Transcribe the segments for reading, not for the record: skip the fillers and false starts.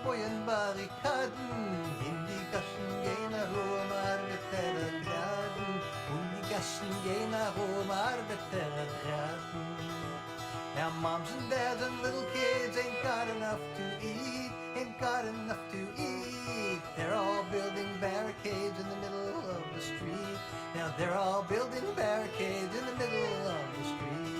boyen Barrikaden, in die Gassen gehen Roma Graden, und die Gassen gehen Roma Graden. Now moms and dads and little kids ain't got enough to eat, ain't got enough to eat. They're all building barricades in the middle of the street. Now they're all building barricades in the middle of the street.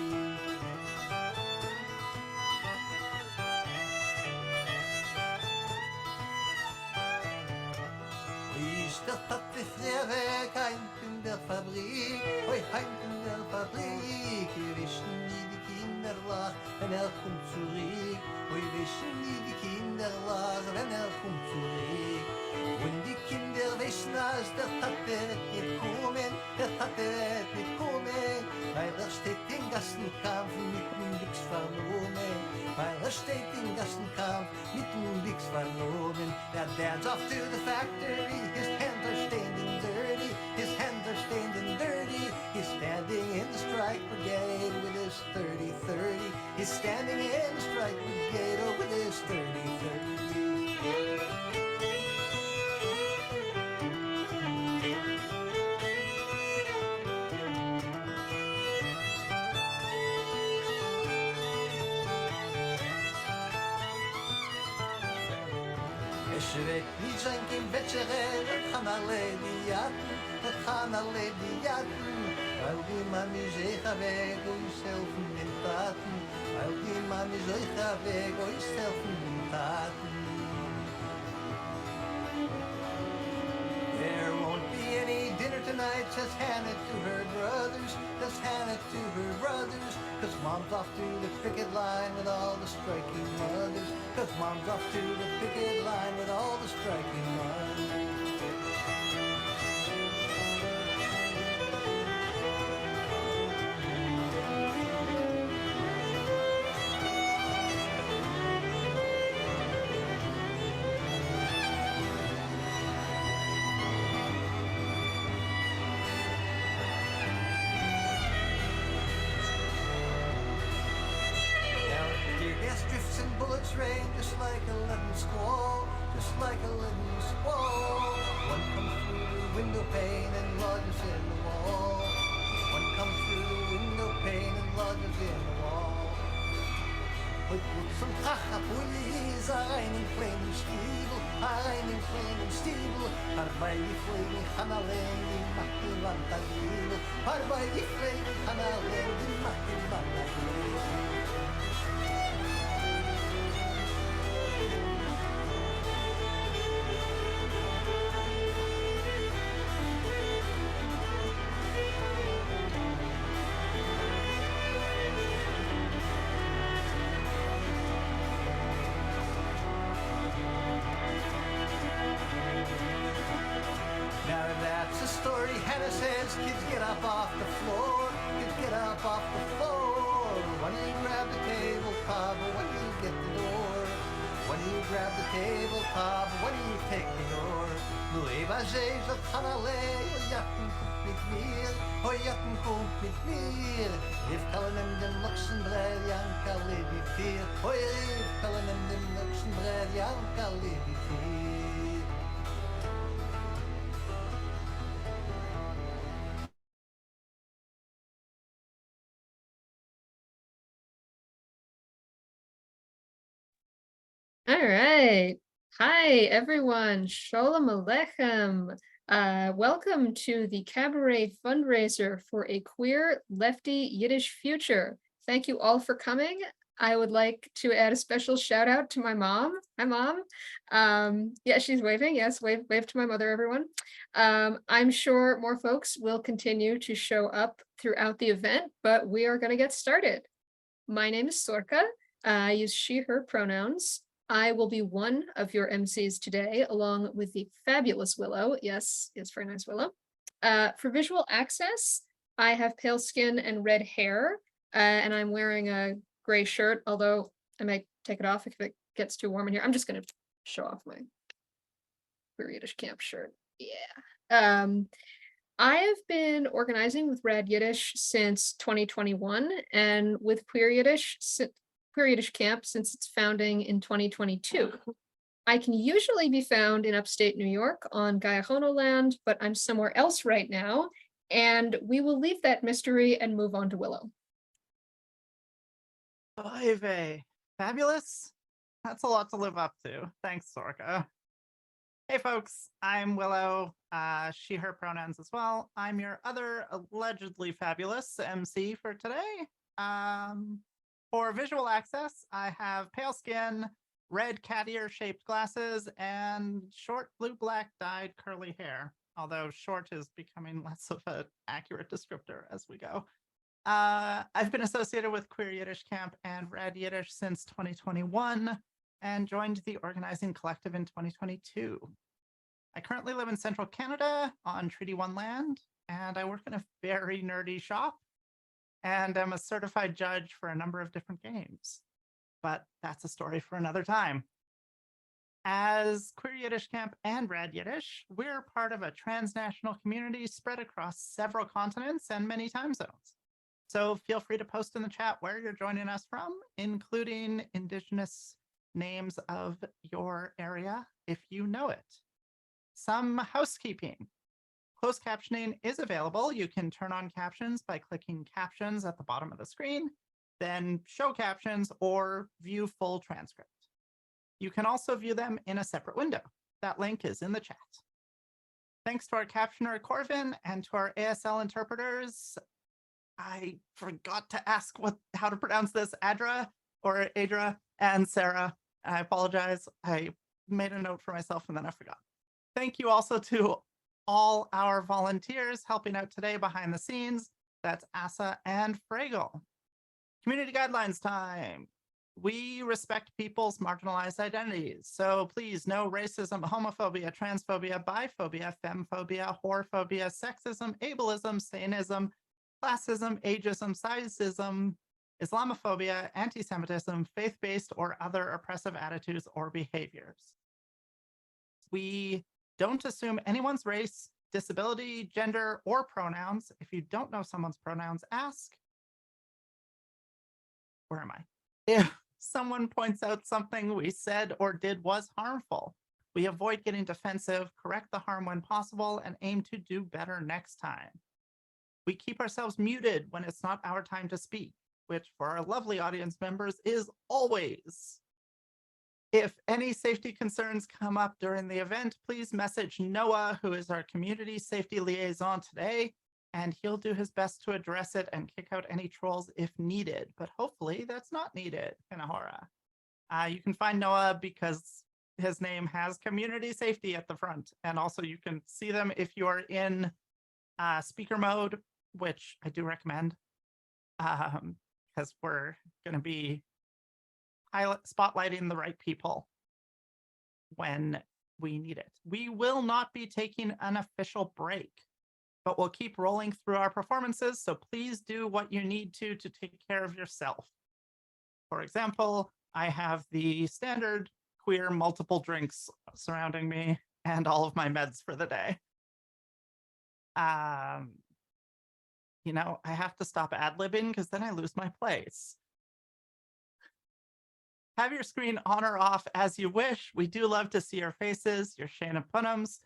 Stelt dat de Frère heim in der Fabrik, hoi heim in der Fabrik. Wir wissen nie die Kinder lach, wenn kommt zurück. Wir wissen nie die Kinder lach, wenn kommt zurück. Und die Kinder wissen, als der Tate wird nicht kommen, der Tate wird nicht kommen. Weil steht im Gassenkampf mit dem Nix verloren. Weil steht im Gassenkampf mit dem Nix verloren. Der dad's off to the factory, his hands are standing dirty, his hands are standing dirty. He's standing in the strike brigade with his 30-30. He's standing in the strike brigade with his 30-30. Weet niet zijn geen wetjeren, het gaan alleen die jatten, het gaan alleen die jatten. Weil die mami zegt weg, o jezelf in taten. Weil die mami zegt weg, o jezelf in taten. There won't be any dinner tonight, says Hannah to her brothers, says Hannah to her brothers. Cause mom's off to the picket line with all the striking mothers. Cause mom's off to the picket line with all the striking mothers. Drifts and bullets rain just like a leaden squall, just like a leaden squall. One comes through the window pane and lodges in the wall. One comes through the window pane and lodges in the wall. With some kracha police, rein in flaming stiebel, rein in flaming stiebel. Waarbij die flaming gaan alleen, die macht die land uit wiebel. Waarbij die flaming gaan alleen, die macht die land uit wiebel. Hannah says, kids get up off the floor, kids get up off the floor. When you grab the tabletop, when you get the door. When you grab the tabletop, when you take the door. Nu Eva zegt, dat gaan alleen, oh jatten komt met meer, oh jatten komt met meer. Heeft kallen hem de Luxemburg, Janka Lady Veer. Oh heeft kallen hem de Luxemburg, Janka Lady Veer. All right. Hi, everyone. Shalom Aleichem. Welcome to the Cabaret Fundraiser for a Queer Lefty Yiddish Future. Thank you all for coming. I would like to add a special shout out to my mom. Hi, Mom. Yeah, she's waving. Yes, wave to my mother, everyone. I'm sure more folks will continue to show up throughout the event, but we are going to get started. My name is Sorka. I use she, her pronouns. I will be one of your MCs today, along with the fabulous Willow. Yes, very nice, Willow. For visual access, I have pale skin and red hair, and I'm wearing a gray shirt, although I might take it off if it gets too warm in here. I'm just going to show off my Queer Yiddish Camp shirt. Yeah. I have been organizing with Rad Yiddish since 2021, and with Queer Yiddish Camp since its founding in 2022. I can usually be found in upstate New York on Gayahono land, but I'm somewhere else right now, and we will leave that mystery and move on to Willow. Oy vey. Fabulous? That's a lot to live up to. Thanks, Sorka. Hey folks, I'm Willow, she, her pronouns as well. I'm your other allegedly fabulous MC for today. For visual access, I have pale skin, red cat ear shaped glasses, and short blue-black dyed curly hair, although short is becoming less of an accurate descriptor as we go. I've been associated with Queer Yiddish Camp and Rad Yiddish since 2021 and joined the organizing collective in 2022. I currently live in central Canada on Treaty 1 land, and I work in a very nerdy shop and am a certified judge for a number of different games. But that's a story for another time. As Queer Yiddish Camp and Rad Yiddish, we're part of a transnational community spread across several continents and many time zones. So feel free to post in the chat where you're joining us from, including Indigenous names of your area if you know it. Some housekeeping. Closed captioning is available. You can turn on captions by clicking captions at the bottom of the screen, then show captions or view full transcript. You can also view them in a separate window. That link is in the chat. Thanks to our captioner, Corvin, and to our ASL interpreters. I forgot to ask how to pronounce this, Adra or Adra and Sarah. I apologize. I made a note for myself and then I forgot. Thank you also to all our volunteers helping out today behind the scenes. That's Asa and Fragel. Community guidelines time. We respect people's marginalized identities. So please, no racism, homophobia, transphobia, biphobia, femphobia, whorephobia, sexism, ableism, sanism, classism, ageism, sizeism, Islamophobia, anti-Semitism, faith-based or other oppressive attitudes or behaviors. We don't assume anyone's race, disability, gender, or pronouns. If you don't know someone's pronouns, ask. Where am I? If someone points out something we said or did was harmful, we avoid getting defensive, correct the harm when possible, and aim to do better next time. We keep ourselves muted when it's not our time to speak, which for our lovely audience members is always. If any safety concerns come up during the event, please message Noah, who is our community safety liaison today, and he'll do his best to address it and kick out any trolls if needed, but hopefully that's not needed, Kanahora. You can find Noah because his name has community safety at the front, and also you can see them if you are in speaker mode, which I do recommend, because we're going to be spotlighting the right people when we need it. We will not be taking an official break, but we'll keep rolling through our performances, so please do what you need to take care of yourself. For example, I have the standard queer multiple drinks surrounding me and all of my meds for the day. You know, I have to stop ad-libbing because then I lose my place. Have your screen on or off as you wish. We do love to see your faces, your Shane and Punums.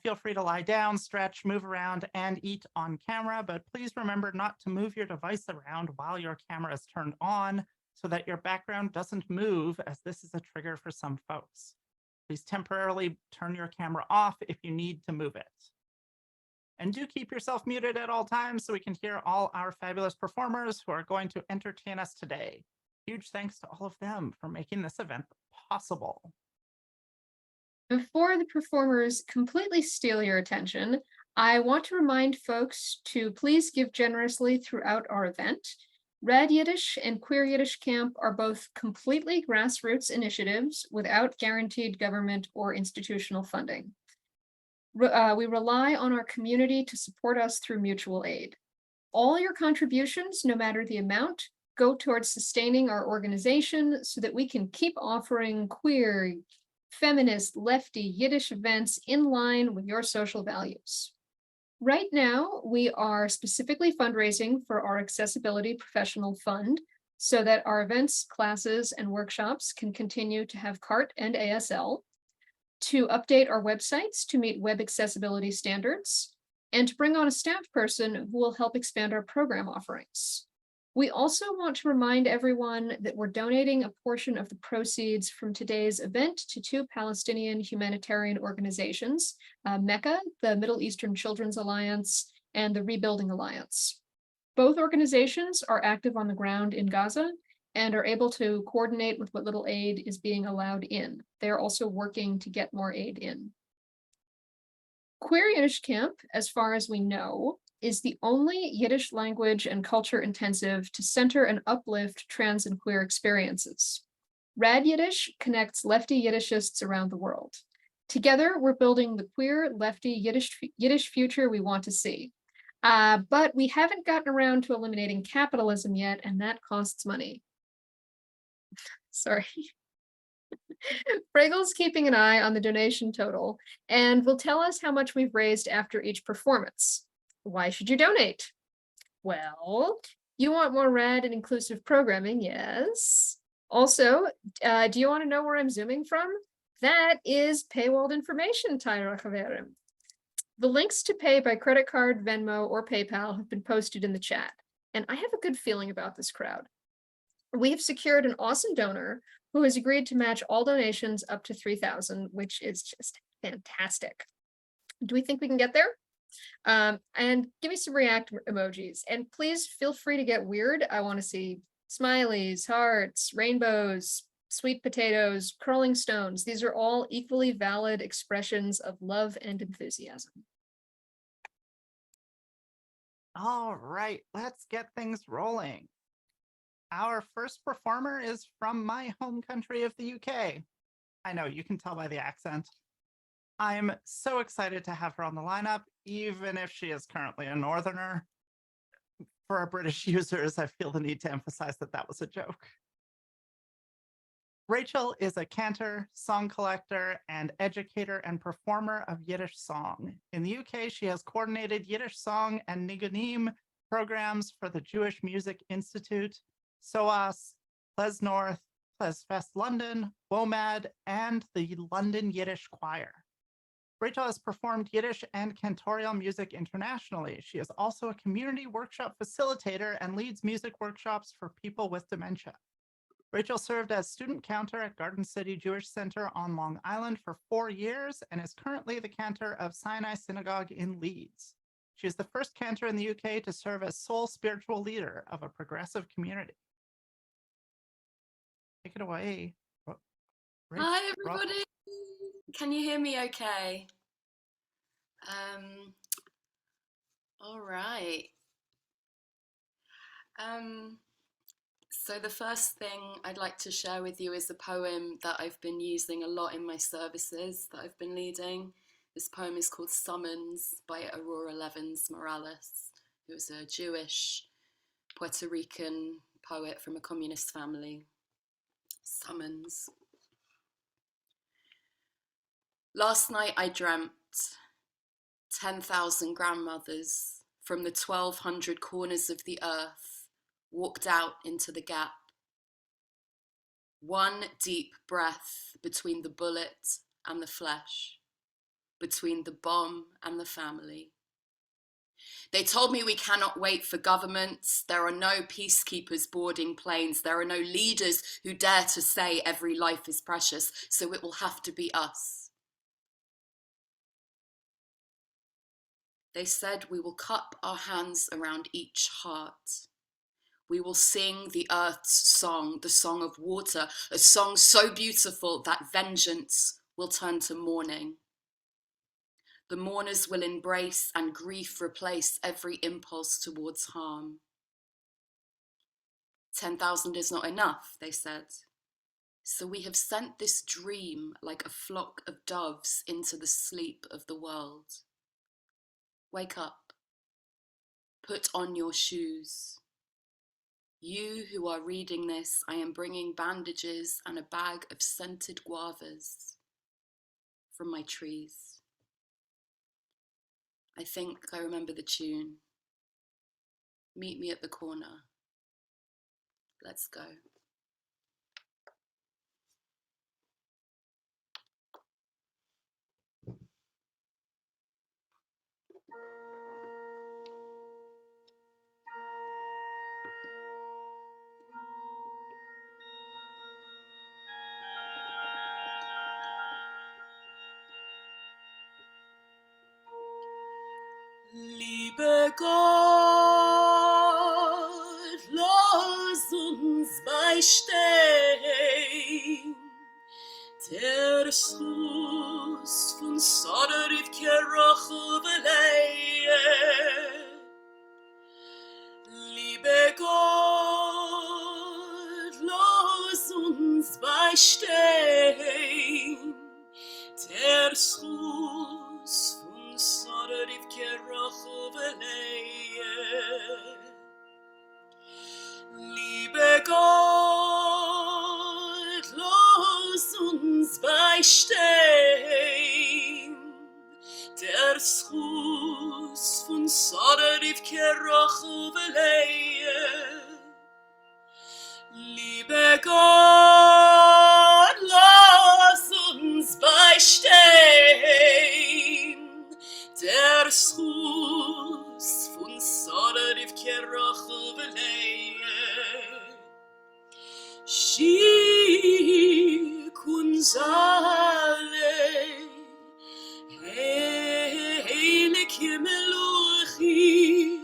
Feel free to lie down, stretch, move around, and eat on camera, but please remember not to move your device around while your camera is turned on so that your background doesn't move, as this is a trigger for some folks. Please temporarily turn your camera off if you need to move it. And do keep yourself muted at all times so we can hear all our fabulous performers who are going to entertain us today. Huge thanks to all of them for making this event possible. Before the performers completely steal your attention, I want to remind folks to please give generously throughout our event. Rad Yiddish and Queer Yiddish Camp are both completely grassroots initiatives without guaranteed government or institutional funding. We rely on our community to support us through mutual aid. All your contributions, no matter the amount, go towards sustaining our organization so that we can keep offering queer, feminist, lefty, Yiddish events in line with your social values. Right now, we are specifically fundraising for our Accessibility Professional Fund, so that our events, classes, and workshops can continue to have CART and ASL, to update our websites to meet web accessibility standards, and to bring on a staff person who will help expand our program offerings. We also want to remind everyone that we're donating a portion of the proceeds from today's event to two Palestinian humanitarian organizations, MECA, the Middle Eastern Children's Alliance, and the Rebuilding Alliance. Both organizations are active on the ground in Gaza and are able to coordinate with what little aid is being allowed in. They're also working to get more aid in. Queer Yiddish Camp, as far as we know, is the only Yiddish language and culture intensive to center and uplift trans and queer experiences. Rad Yiddish connects Lefty Yiddishists around the world. Together, we're building the queer, Lefty Yiddish future we want to see. But we haven't gotten around to eliminating capitalism yet, and that costs money. Sorry. Fragel's keeping an eye on the donation total and will tell us how much we've raised after each performance. Why should you donate? Well, you want more rad and inclusive programming, yes. Also, do you want to know where I'm zooming from? That is paywalled information, Tyra Chaverim. The links to pay by credit card, Venmo, or PayPal have been posted in the chat, and I have a good feeling about this crowd. We have secured an awesome donor who has agreed to match all donations up to $3,000, which is just fantastic. Do we think we can get there? And give me some react emojis, and please feel free to get weird. I want to see smileys, hearts, rainbows, sweet potatoes, curling stones. These are all equally valid expressions of love and enthusiasm. All right, let's get things rolling. Our first performer is from my home country of the UK. I know, you can tell by the accent. I'm so excited to have her on the lineup, even if she is currently a Northerner. For our British users, I feel the need to emphasize that that was a joke. Rachel is a cantor, song collector, and educator and performer of Yiddish song. In the UK, she has coordinated Yiddish song and nigunim programs for the Jewish Music Institute, SOAS, Ples North, Ples Fest London, WOMAD, and the London Yiddish Choir. Rachel has performed Yiddish and cantorial music internationally. She is also a community workshop facilitator and leads music workshops for people with dementia. Rachel served as student cantor at Garden City Jewish Center on Long Island for 4 years and is currently the cantor of Sinai Synagogue in Leeds. She is the first cantor in the UK to serve as sole spiritual leader of a progressive community. Take it away. Hi, everybody. Can you hear me okay? All right. So the first thing I'd like to share with you is a poem that I've been using a lot in my services that I've been leading. This poem is called Summons by Aurora Levins Morales, who is a Jewish Puerto Rican poet from a communist family. Summons. Last night I dreamt 10,000 grandmothers from the 1,200 corners of the earth walked out into the gap. One deep breath between the bullet and the flesh, between the bomb and the family. They told me we cannot wait for governments. There are no peacekeepers boarding planes. There are no leaders who dare to say every life is precious, so it will have to be us. They said we will cup our hands around each heart. We will sing the earth's song, the song of water, a song so beautiful that vengeance will turn to mourning. The mourners will embrace and grief replace every impulse towards harm. 10,000 is not enough, they said. So we have sent this dream like a flock of doves into the sleep of the world. Wake up. Put on your shoes. You who are reading this, I am bringing bandages and a bag of scented guavas from my trees. I think I remember the tune. Meet me at the corner. Let's go. Liebe Gott, lass uns beistehen, der Schuss von Soderif Kerachuveleie. Liebe Gott, lass uns beistehen, der Schuss von Soderif Kerachuveleie. Liebe Gott, lass uns beistehen, der Schuss von Soderif Kerachuveleie. Liebe Gott, lass uns beistehen, der Schuss von Soderif Kerachuveleie. Shikun zale, heilig Meluchim,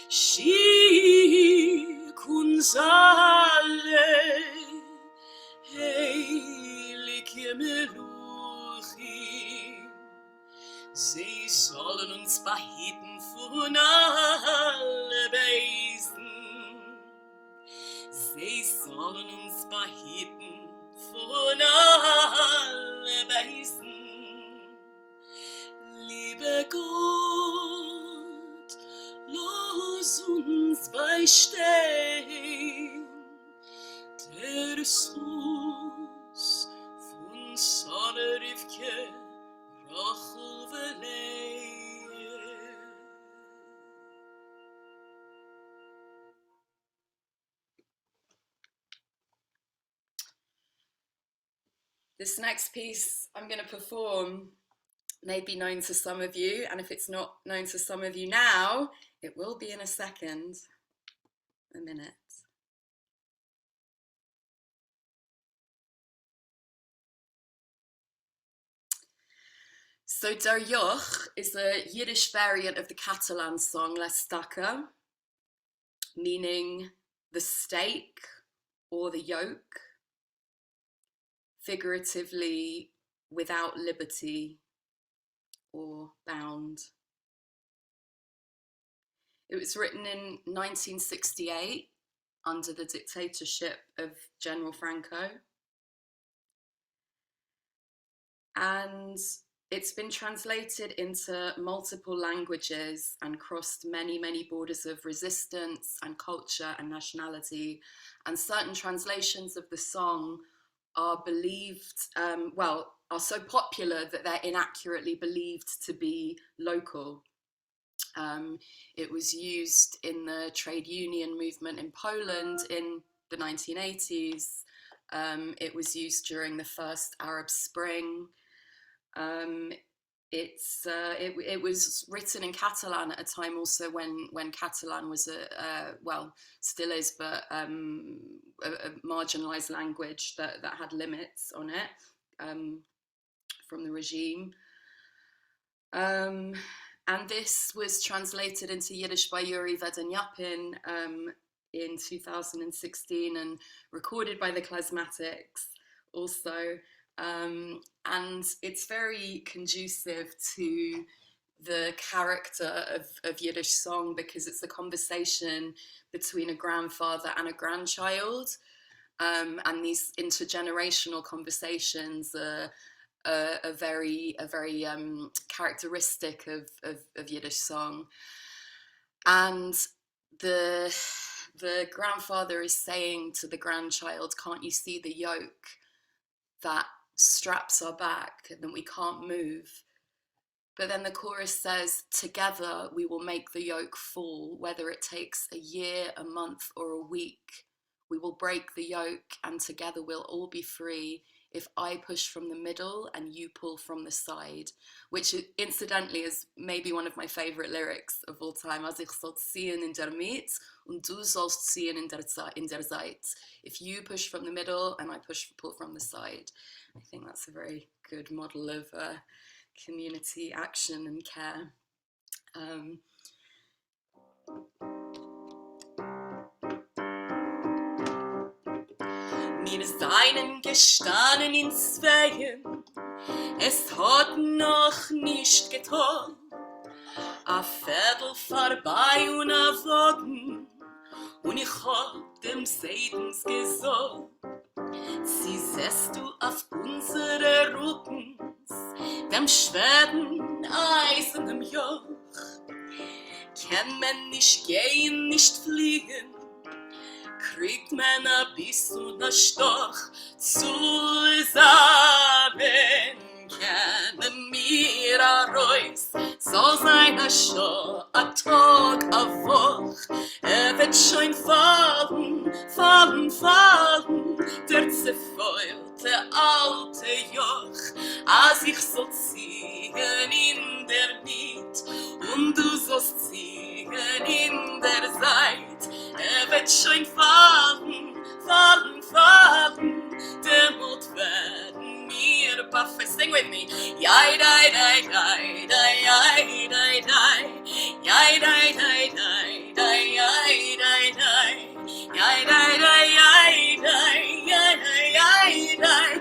Shikun zale, heilig Meluchim. Sie sollen uns behüten von alle Weisen. Sie sollen uns behüten von alle Weisen. Liebe Gott, lass uns beistehen, der Schuss von Soderif Kerachuveleie. This next piece I'm going to perform may be known to some of you, and if it's not known to some of you now, it will be in a second, a minute. So Der Joch is a Yiddish variant of the Catalan song L'Estaca, meaning the stake or the yoke, figuratively without liberty or bound. It was written in 1968 under the dictatorship of General Franco. And it's been translated into multiple languages and crossed many, many borders of resistance and culture and nationality. And certain translations of the song are believed, are so popular that they're inaccurately believed to be local. It was used in the trade union movement in Poland in the 1980s. It was used during the first Arab Spring. It was written in Catalan at a time also when Catalan was still is, but a marginalized language that had limits on it from the regime. And this was translated into Yiddish by Yuri Vedanyapin in 2016 and recorded by the Klasmatics also. And it's very conducive to the character of Yiddish song because it's a conversation between a grandfather and a grandchild. And these intergenerational conversations are very characteristic of Yiddish song. And the grandfather is saying to the grandchild, "Can't you see the yoke that straps our back and then we can't move?" But then the chorus says, "Together we will make the yoke fall, whether it takes a year, a month, or a week. We will break the yoke and together we'll all be free if I push from the middle and you pull from the side, which incidentally is maybe one of my favorite lyrics of all time. Als ich soll ziehen in der Mitte und du sollst ziehen in der Seite. If you push from the middle and I pull from the side. I think that's a very good model of community action and care. Wir seien gestanden in Zweien, es hat noch nicht getan. A Viertel vorbei und a Wagen, und ich hab dem Seitens gesagt, sie setzt du auf unsere Rückens, dem schweren eisernen Joch. Kann man nicht gehen, nicht fliegen, kriegt man a bisschen a Stoch. Zusammen können wir a Reus, soll sein a Show, a Tag, a Woch. Wird schon fallen, fallen, fallen, der zerfeulte alte Joch. Als ich soll ziehen in der Miet und du sollst ziehen in der Seite, wird schon fallen, fallen, fallen, der Mut werden mir buffe. Sing with me. Yai, dai, dai, dai, dai, yai, dai, dai, yai, dai, dai, dai, dai, yai, dai, dai, yai, dai, dai, yai, dai, yai, dai, yai, dai, yai, dai,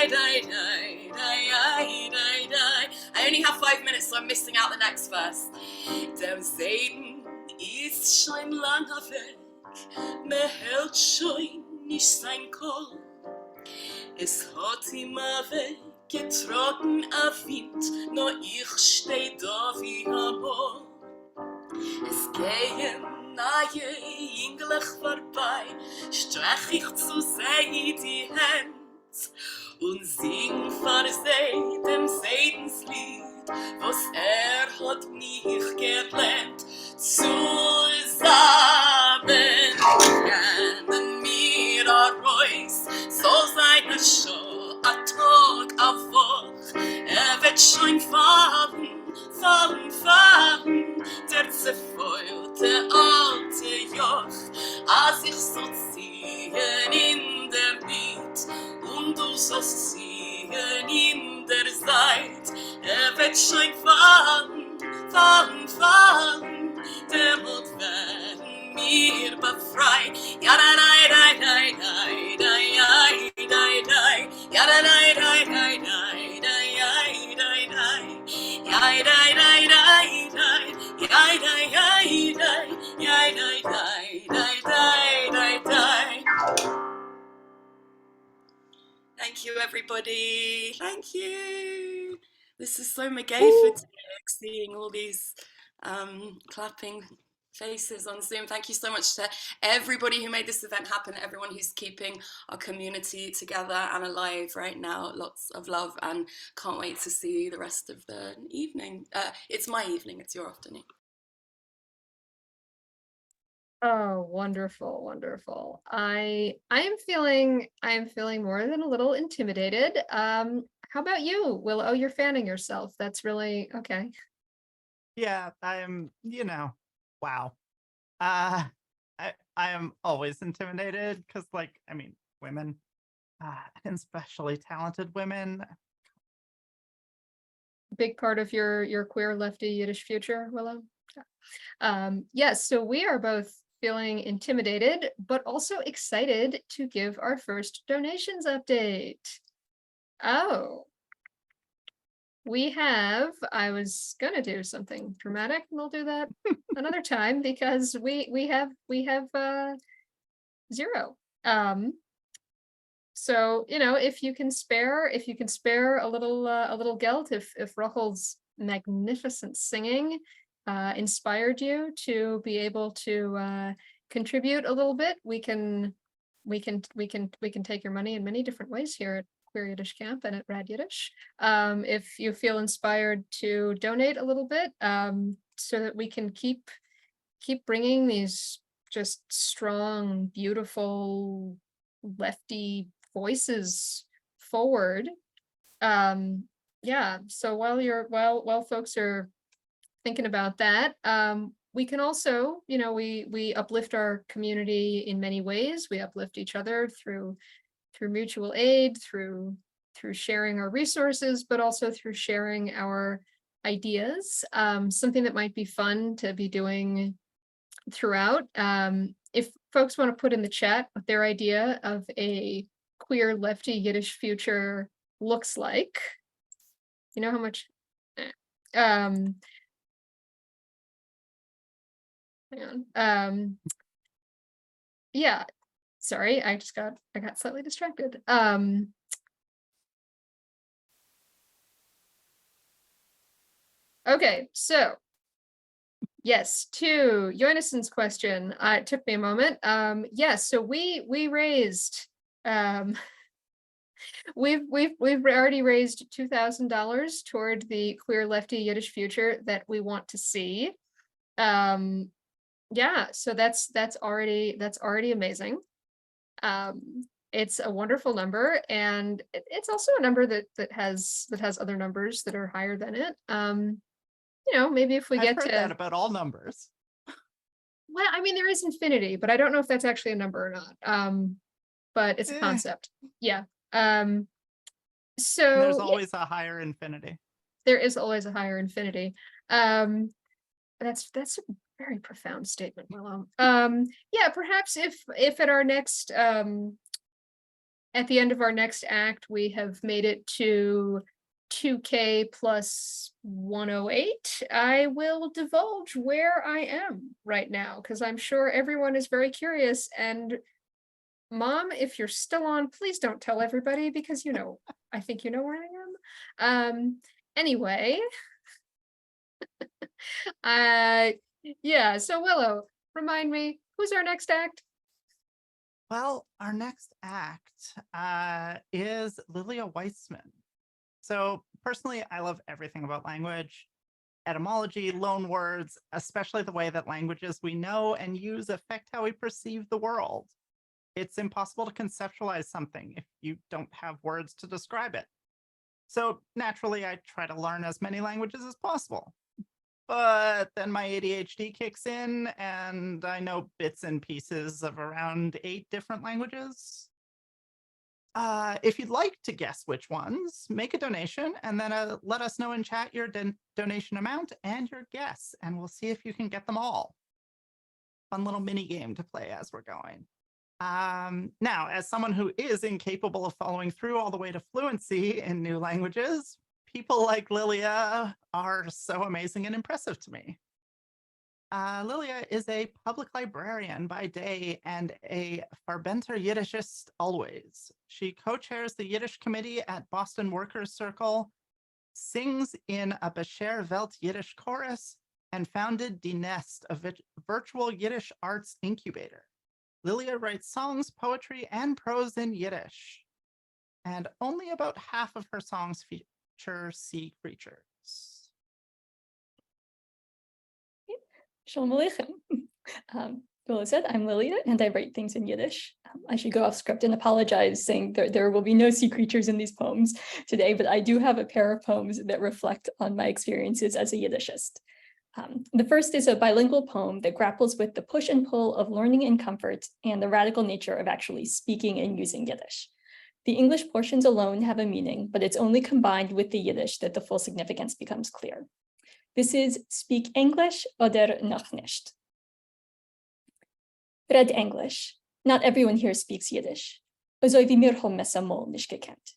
dai, dai, yai, dai, dai. I only have 5 minutes, so I'm missing out the next verse. Der Segen ist schon lange weg, man hält schon nicht sein Kohl. Es hat immer weggetragen a Wind, nur ich steh da wie ein Ball. Es gehen neue Engel vorbei, streich ich zu sehr die Hand und sing für sie dem Seidenslied, was hat mich gelernt. Zusammen können wir a Reus, so sein a Show, a Tag, a Woch. Wird schon fallen, fallen, fallen, der zerfeulte alte Joch. Als ich so ziehen in der Miet und du sollst ziehen in der Seite, wird schon fallen, fallen, fallen, der Mut werden mir befreit. Ja, da, da, da, da, da, da, ja, da, da, ja, da, da, da, da, da, da, ja, da, da, ja, da, da, da, da, ja, da, ja, da, ja, da, da, da, da. Thank you, everybody. Thank you. This is so magnificent, seeing all these clapping faces on Zoom. Thank you so much to everybody who made this event happen, everyone who's keeping our community together and alive right now. Lots of love and can't wait to see the rest of the evening. It's my evening, it's your afternoon. Oh, wonderful, wonderful. I am feeling more than a little intimidated. How about you, Willow? Oh, you're fanning yourself. That's really okay. Yeah, I'm, wow. I am always intimidated because, like, I mean, women, and especially talented women. Big part of your queer lefty Yiddish future, Willow. Yes, so we are both feeling intimidated, but also excited to give our first donations update. Oh, I was gonna do something dramatic, and I'll do that another time because we have 0. So if you can spare a little geld, if Rachel's magnificent singing inspired you to be able to contribute a little bit, we can take your money in many different ways here at Queer Yiddish Camp and at Rad Yiddish. If you feel inspired to donate a little bit, so that we can keep bringing these just strong, beautiful, lefty voices forward. Yeah, so while folks are thinking about that, we can also, we uplift our community in many ways. We uplift each other through mutual aid, through sharing our resources, but also through sharing our ideas. Something that might be fun to be doing throughout. If folks want to put in the chat what their idea of a queer lefty Yiddish future looks like, you know how much. Hang on. Yeah, sorry, I got slightly distracted. Okay, so yes, to Jonassen's question, it took me a moment. Yes, so we raised we've already raised $2,000 toward the queer lefty Yiddish future that we want to see. Yeah, so that's already amazing. It's a wonderful number, and it's also a number that has other numbers that are higher than it. Maybe if we I've get heard to that about all numbers. well, I mean, there is infinity, but I don't know if that's actually a number or not. But it's a concept. Yeah. So There's always a higher infinity. there is always a higher infinity. That's a very profound statement, Willow. Yeah, perhaps if at our next at the end of our next act we have made it to 2K plus 108, I will divulge where I am right now, because I'm sure everyone is very curious. And Mom, if you're still on, please don't tell everybody, because I think you know where I am. Anyway, yeah, so Willow, remind me, who's our next act? Well, our next act is Lilia Weissman. So personally, I love everything about language, etymology, loan words, especially the way that languages we know and use affect how we perceive the world. It's impossible to conceptualize something if you don't have words to describe it. So naturally, I try to learn as many languages as possible. But then my ADHD kicks in and I know bits and pieces of around 8 different languages. If you'd like to guess which ones, make a donation and then let us know in chat your donation amount and your guess, and we'll see if you can get them all. Fun little mini game to play as we're going. Now, as someone who is incapable of following through all the way to fluency in new languages, people like Lilia are so amazing and impressive to me. Lilia is a public librarian by day and a Farbenter Yiddishist always. She co-chairs the Yiddish committee at Boston Workers Circle, sings in a Becher Welt Yiddish chorus, and founded Die Nest, a virtual Yiddish arts incubator. Lilia writes songs, poetry, and prose in Yiddish, and only about half of her songs feature sea creatures. Shalom Aleichem. Well said, I'm Lilia, and I write things in Yiddish. I should go off script and apologize, saying there will be no sea creatures in these poems today, but I do have a pair of poems that reflect on my experiences as a Yiddishist. The first is a bilingual poem that grapples with the push and pull of learning and comfort and the radical nature of actually speaking and using Yiddish. The English portions alone have a meaning, but it's only combined with the Yiddish that the full significance becomes clear. This is Speak English oder noch nicht. Red English. Not everyone here speaks Yiddish. Also wie mir hom es amol nicht gekannt.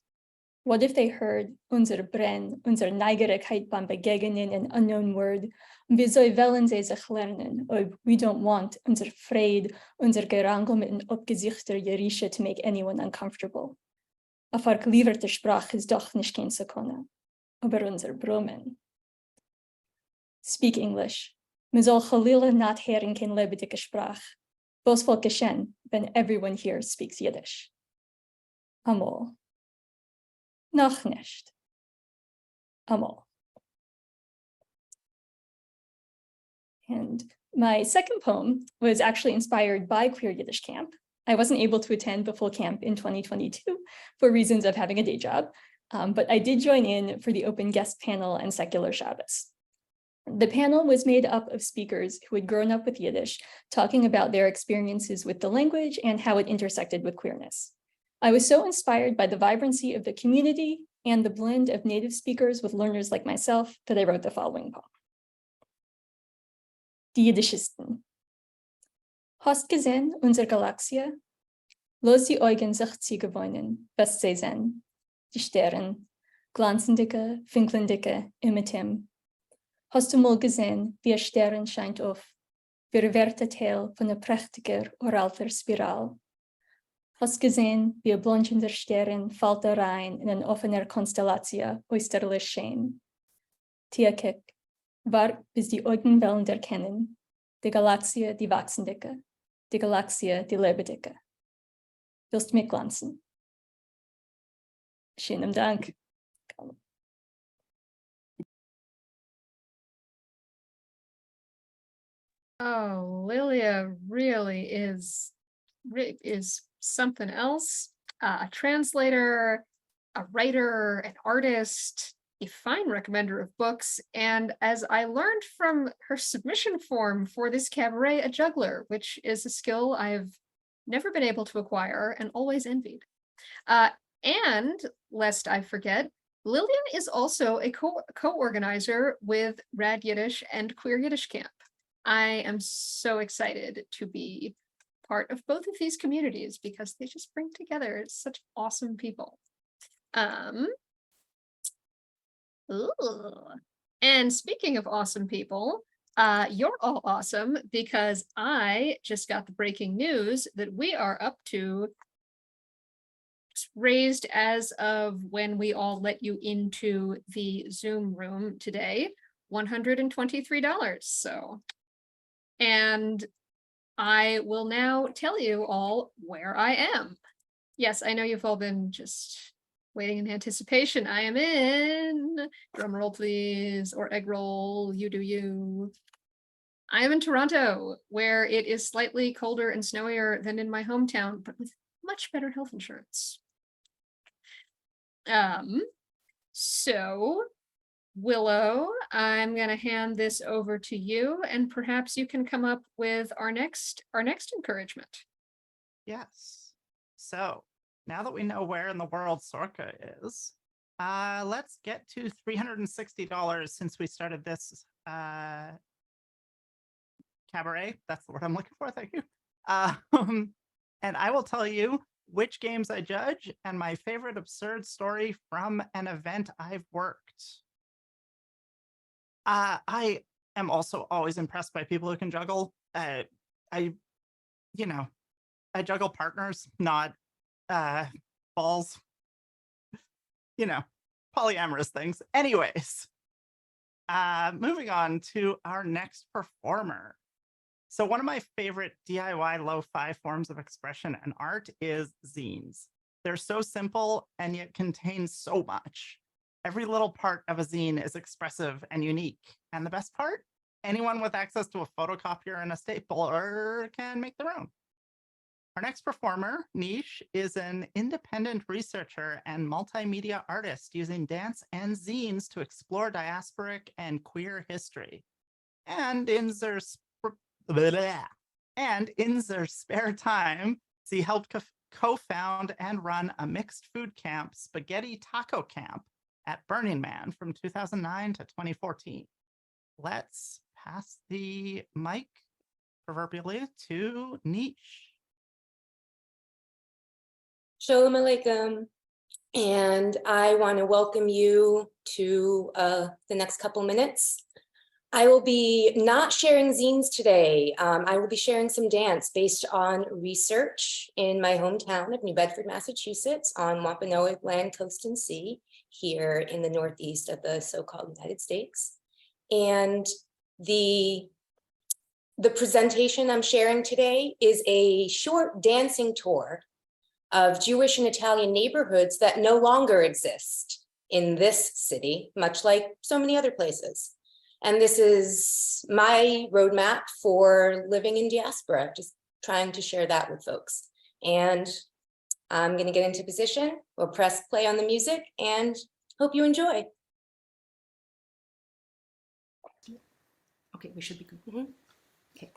What if they heard unser Brenn, unser Neigerigkeit beim Begegnen an unknown word, und wie soll wollen sie sich lernen, ob we don't want unser Fried, unser Gerangel mit an abgesichter Jerische to make anyone uncomfortable. A verklieverte Sprache ist doch nicht kein Sekona, aber unser Brummen. Speak English. Me soll Chalila not hearing kein lebendige Sprache. Was will geschehen, when everyone here speaks Yiddish? Amol. Noch nicht. Amol. And my second poem was actually inspired by Queer Yiddish Camp. I wasn't able to attend the full camp in 2022 for reasons of having a day job, but I did join in for the open guest panel and secular Shabbos. The panel was made up of speakers who had grown up with Yiddish, talking about their experiences with the language and how it intersected with queerness. I was so inspired by the vibrancy of the community and the blend of native speakers with learners like myself that I wrote the following poem. Die Yiddishisten. Hast gesehen unsere Galaxie? Los die Augen sich zu gewöhnen, was sie sehen. Die Sterne, glanzendicke, funkelndicke, imitem. Hast du mal gesehen, wie ein Stern scheint auf, wie ein werter Teil von einer prächtiger oralter Spiral? Hast gesehen, wie ein blonchender Stern fällt rein in eine offene Konstellation österlich schein. Tiakek, wart bis die Augen wollen erkennen, die Galaxie, die wachsendicke, die Galaxie, die lebendige. Willst du mitglanzen? Schönen Dank. Oh, Lilia really is something else. A translator, a writer, an artist, a fine recommender of books, and as I learned from her submission form for this cabaret, a juggler, which is a skill I've never been able to acquire and always envied. And lest I forget, Lillian is also a co-organizer with Rad Yiddish and Queer Yiddish Camp. I am so excited to be part of both of these communities because they just bring together such awesome people. And speaking of awesome people, you're all awesome because I just got the breaking news that we are up to, raised as of when we all let you into the Zoom room today, $123. So, and I will now tell you all where I am. Yes, I know you've all been just waiting in anticipation. I am in, drum roll please, or egg roll, you do you. I am in Toronto, where it is slightly colder and snowier than in my hometown, but with much better health insurance. So Willow, I'm gonna hand this over to you, and perhaps you can come up with our next encouragement. Yes. So now that we know where in the world Sorka is, let's get to $360 since we started this cabaret. That's the word I'm looking for. Thank you. And I will tell you which games I judge and my favorite absurd story from an event I've worked. I am also always impressed by people who can juggle. I juggle partners, not balls. Polyamorous things. Anyways, moving on to our next performer. So one of my favorite DIY lo-fi forms of expression and art is zines. They're so simple and yet contain so much. Every little part of a zine is expressive and unique. And the best part, anyone with access to a photocopier and a stapler can make their own. Our next performer, Niche, is an independent researcher and multimedia artist using dance and zines to explore diasporic and queer history. And in their spare time, she helped co-found and run a mixed food camp, Spaghetti Taco Camp, at Burning Man from 2009 to 2014. Let's pass the mic, proverbially, to Niche. Shalom Aleichem, and I want to welcome you to the next couple minutes. I will be not sharing zines today. I will be sharing some dance based on research in my hometown of New Bedford, Massachusetts, on Wampanoag Land, Coast and Sea, here in the northeast of the so-called United States. And the presentation I'm sharing today is a short dancing tour of Jewish and Italian neighborhoods that no longer exist in this city, much like so many other places. And this is my roadmap for living in diaspora, just trying to share that with folks. And I'm going to get into position. We'll press play on the music and hope you enjoy. Okay, we should be good. Mhm. Okay.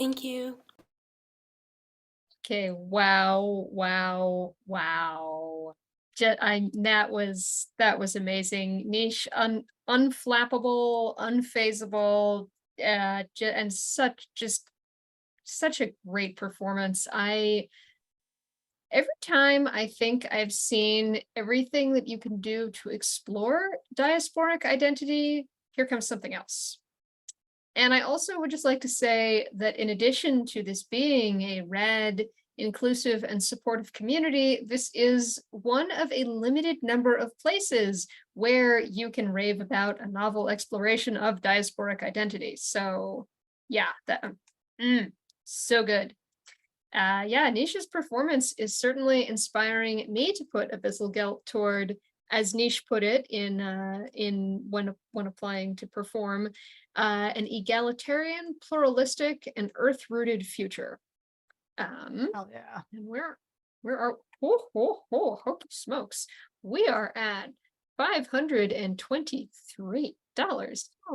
Thank you. Okay, wow, wow, wow. That was amazing. Niche, unflappable, unfazable, and such a great performance. Every time I think I've seen everything that you can do to explore diasporic identity, here comes something else. And I also would just like to say that in addition to this being a rad, inclusive, and supportive community, this is one of a limited number of places where you can rave about a novel exploration of diasporic identity. So yeah, so good. Yeah, Nisha's performance is certainly inspiring me to put Abyssal Gelt toward, as Nish put it in when applying to perform, an egalitarian, pluralistic, and earth-rooted future. Hell yeah. And where are holy smokes, we are at $523. Oh,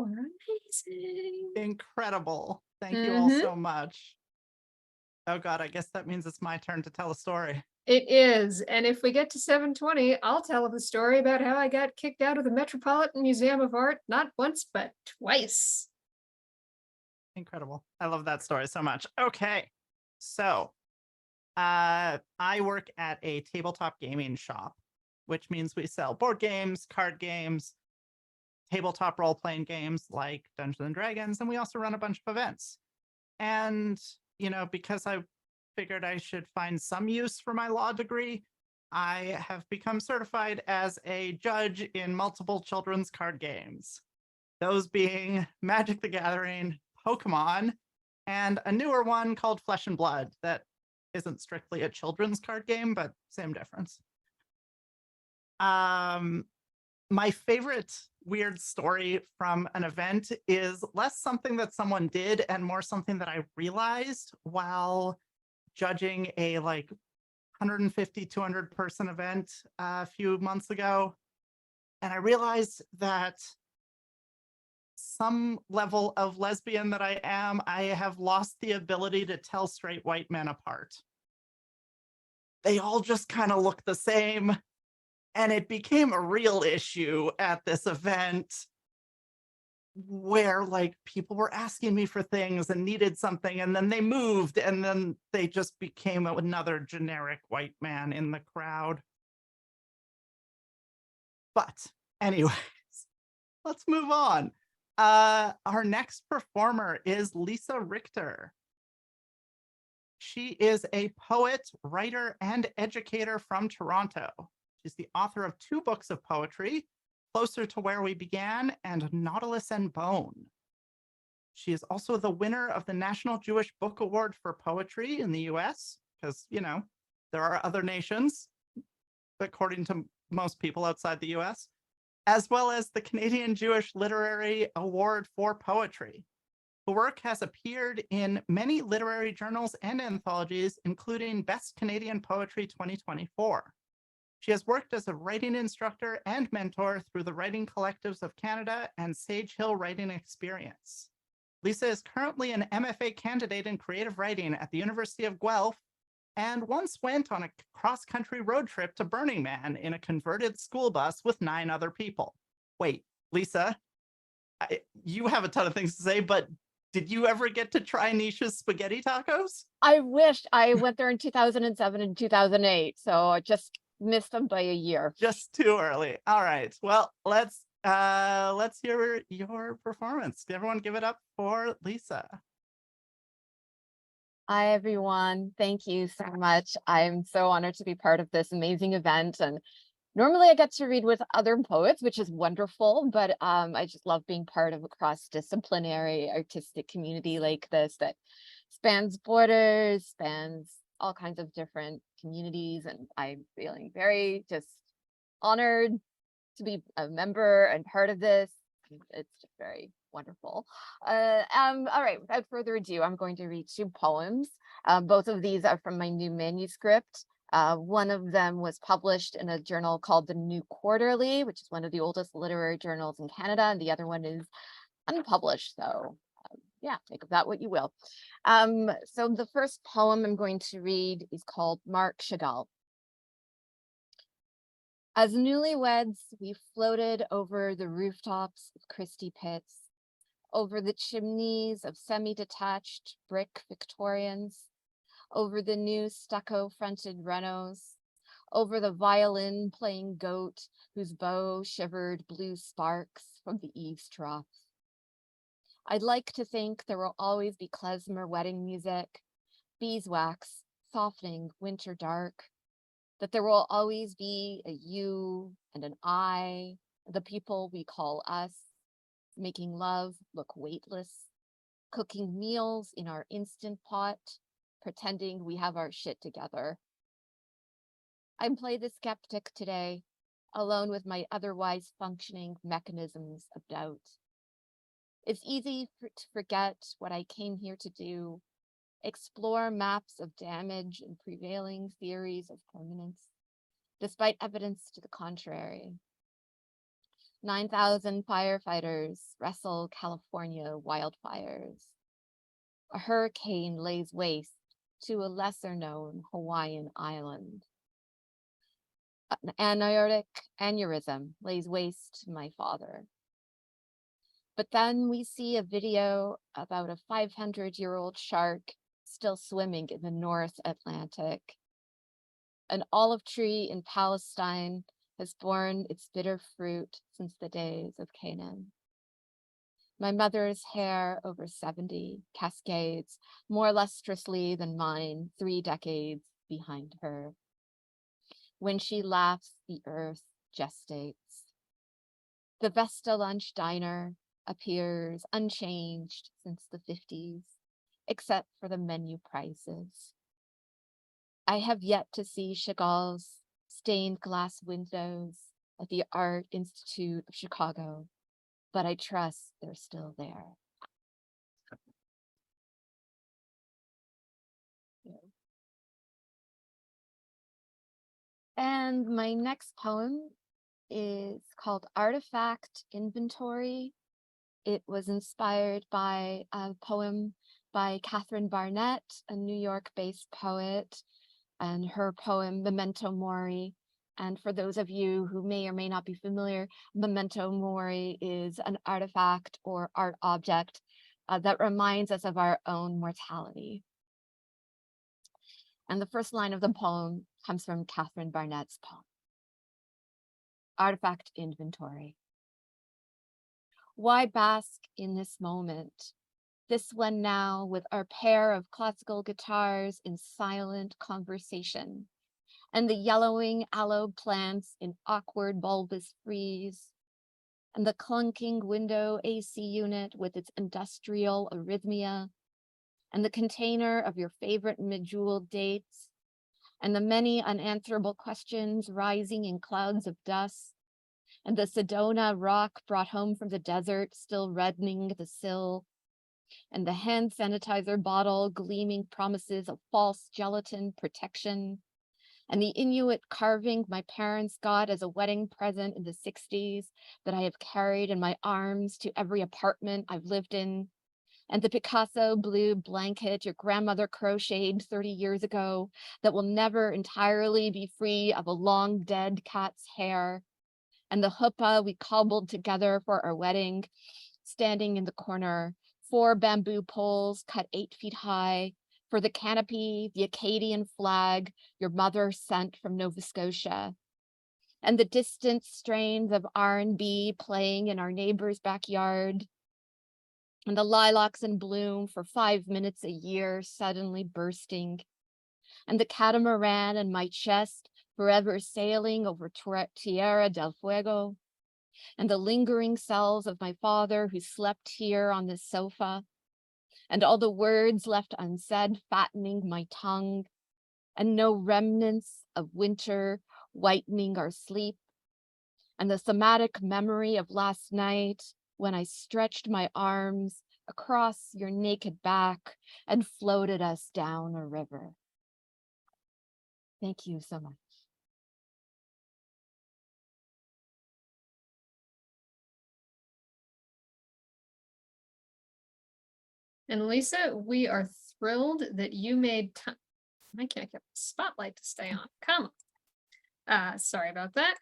amazing. Incredible. Thank you all so much. Oh God, I guess that means it's my turn to tell a story. It is. And if we get to 720, I'll tell the story about how I got kicked out of the Metropolitan Museum of Art, not once, but twice. Incredible. I love that story so much. Okay. So I work at a tabletop gaming shop, which means we sell board games, card games, tabletop role-playing games like Dungeons and Dragons, and we also run a bunch of events. And, you know, because I figured I should find some use for my law degree, I have become certified as a judge in multiple children's card games. Those being Magic the Gathering, Pokemon, and a newer one called Flesh and Blood that isn't strictly a children's card game, but same difference. My favorite weird story from an event is less something that someone did and more something that I realized while judging a like 150, 200 person event a few months ago. And I realized that some level of lesbian that I am, I have lost the ability to tell straight white men apart. They all just kind of look the same. And it became a real issue at this event where like people were asking me for things and needed something, and then they moved, and then they just became another generic white man in the crowd. But anyways, let's move on. Our next performer is Lisa Richter. She is a poet, writer, and educator from Toronto. She's the author of 2 books of poetry, Closer to Where We Began and Nautilus and Bone. She is also the winner of the National Jewish Book Award for Poetry in the US, because, you know, there are other nations, according to most people outside the US, as well as the Canadian Jewish Literary Award for Poetry. Her work has appeared in many literary journals and anthologies, including Best Canadian Poetry 2024. She has worked as a writing instructor and mentor through the Writing Collectives of Canada and Sage Hill Writing Experience. Lisa is currently an MFA candidate in creative writing at the University of Guelph and once went on a cross-country road trip to Burning Man in a converted school bus with 9 other people. Wait, Lisa, you have a ton of things to say, but did you ever get to try Nisha's spaghetti tacos? I wished. I went there in 2007 and 2008, so I just missed them by a year. Just too early. All right. Well, let's hear your performance. Everyone give it up for Lisa. Hi, everyone. Thank you so much. I'm so honored to be part of this amazing event. And normally I get to read with other poets, which is wonderful, but I just love being part of a cross-disciplinary artistic community like this that spans borders, spans all kinds of different communities, and I'm feeling very just honored to be a member and part of this. It's just very wonderful. All right, without further ado, I'm going to read 2 poems. Both of these are from my new manuscript. One of them was published in a journal called The New Quarterly, which is one of the oldest literary journals in Canada, and the other one is unpublished, so Yeah, make of that what you will. So the first poem I'm going to read is called Marc Chagall. As newlyweds, we floated over the rooftops of Christie Pits, over the chimneys of semi-detached brick Victorians, over the new stucco-fronted Renaults, over the violin-playing goat whose bow shivered blue sparks from the eaves troughs. I'd like to think there will always be klezmer wedding music, beeswax, softening winter dark, that there will always be a you and an I, the people we call us, making love look weightless, cooking meals in our Instant Pot, pretending we have our shit together. I play the skeptic today, alone with my otherwise functioning mechanisms of doubt. It's easy to forget what I came here to do, explore maps of damage and prevailing theories of permanence, despite evidence to the contrary. 9,000 firefighters wrestle California wildfires. A hurricane lays waste to a lesser-known Hawaiian island. An aortic aneurysm lays waste to my father. But then we see a video about a 500-year-old shark still swimming in the North Atlantic. An olive tree in Palestine has borne its bitter fruit since the days of Canaan. My mother's hair, over 70, cascades more lustrously than mine 3 decades behind her. When she laughs, the earth gestates. The Vesta Lunch Diner appears unchanged since the 50s, except for the menu prices. I have yet to see Chagall's stained glass windows at the Art Institute of Chicago, but I trust they're still there. And my next poem is called Artifact Inventory. It was inspired by a poem by Catherine Barnett, a New York-based poet, and her poem Memento Mori. And for those of you who may or may not be familiar, Memento Mori is an artifact or art object that reminds us of our own mortality. And the first line of the poem comes from Catherine Barnett's poem. Artifact Inventory. Why bask in this moment? This one now with our pair of classical guitars in silent conversation, and the yellowing aloe plants in awkward bulbous freeze, and the clunking window AC unit with its industrial arrhythmia, and the container of your favorite medjool dates, and the many unanswerable questions rising in clouds of dust, and the Sedona rock brought home from the desert still reddening the sill, and the hand sanitizer bottle gleaming promises of false gelatin protection, and the Inuit carving my parents got as a wedding present in the 60s that I have carried in my arms to every apartment I've lived in, and the Picasso blue blanket your grandmother crocheted 30 years ago that will never entirely be free of a long dead cat's hair, and the huppah we cobbled together for our wedding, standing in the corner, 4 bamboo poles cut 8 feet high, for the canopy, the Acadian flag your mother sent from Nova Scotia, and the distant strains of R&B playing in our neighbor's backyard, and the lilacs in bloom for 5 minutes a year suddenly bursting, and the catamaran in my chest forever sailing over Tierra del Fuego, and the lingering cells of my father who slept here on this sofa, and all the words left unsaid fattening my tongue, and no remnants of winter whitening our sleep, and the somatic memory of last night when I stretched my arms across your naked back and floated us down a river. Thank you so much. And Lisa, we are thrilled that you made time. I can't get the spotlight to stay on. Come on. Sorry about that.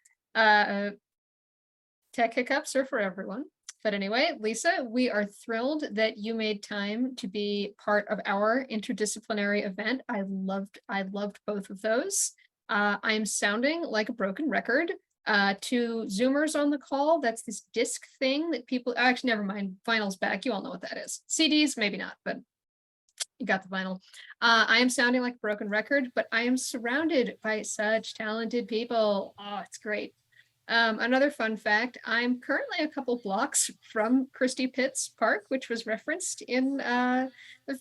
Tech hiccups are for everyone. But anyway, Lisa, we are thrilled that you made time to be part of our interdisciplinary event. I loved both of those. I'm sounding like a broken record. To Zoomers on the call, that's this disc thing that people, actually, never mind, vinyl's back. You all know what that is. CDs, maybe not, but you got the vinyl. I am sounding like a broken record, but I am surrounded by such talented people. Oh, it's great. Another fun fact, I'm currently a couple blocks from Christie Pitts Park, which was referenced in the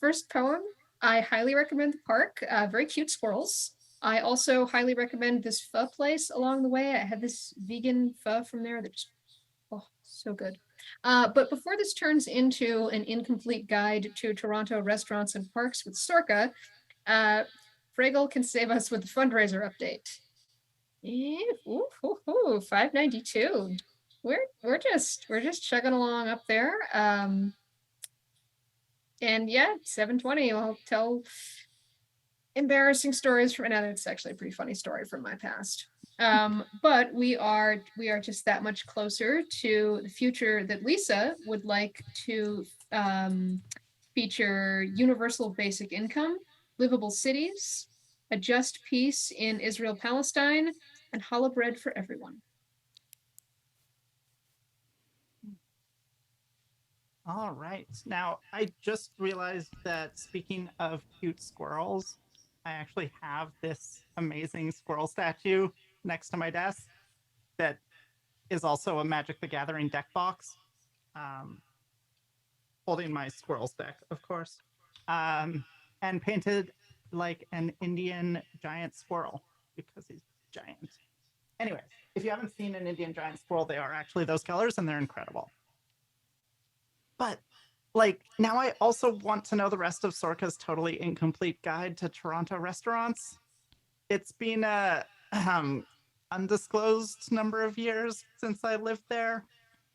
first poem. I highly recommend the park, very cute squirrels. I also highly recommend this pho place along the way. I had this vegan pho from there that just, oh, so good. But before this turns into an incomplete guide to Toronto restaurants and parks with Sorka, Fragel can save us with the fundraiser update. 592. We're just chugging along up there. And yeah, 720. I'll tell embarrassing stories from another. It's actually a pretty funny story from my past. But we are just that much closer to the future that Lisa would like to feature: universal basic income, livable cities, a just peace in Israel-Palestine, and challah bread for everyone. All right. Now, I just realized that speaking of cute squirrels, I actually have this amazing squirrel statue next to my desk that is also a Magic the Gathering deck box, holding my squirrels deck, of course, and painted like an Indian giant squirrel because he's giant. Anyways, if you haven't seen an Indian giant squirrel, they are actually those colors and they're incredible. But like, now I also want to know the rest of Sorka's totally incomplete guide to Toronto restaurants. It's been a undisclosed number of years since I lived there,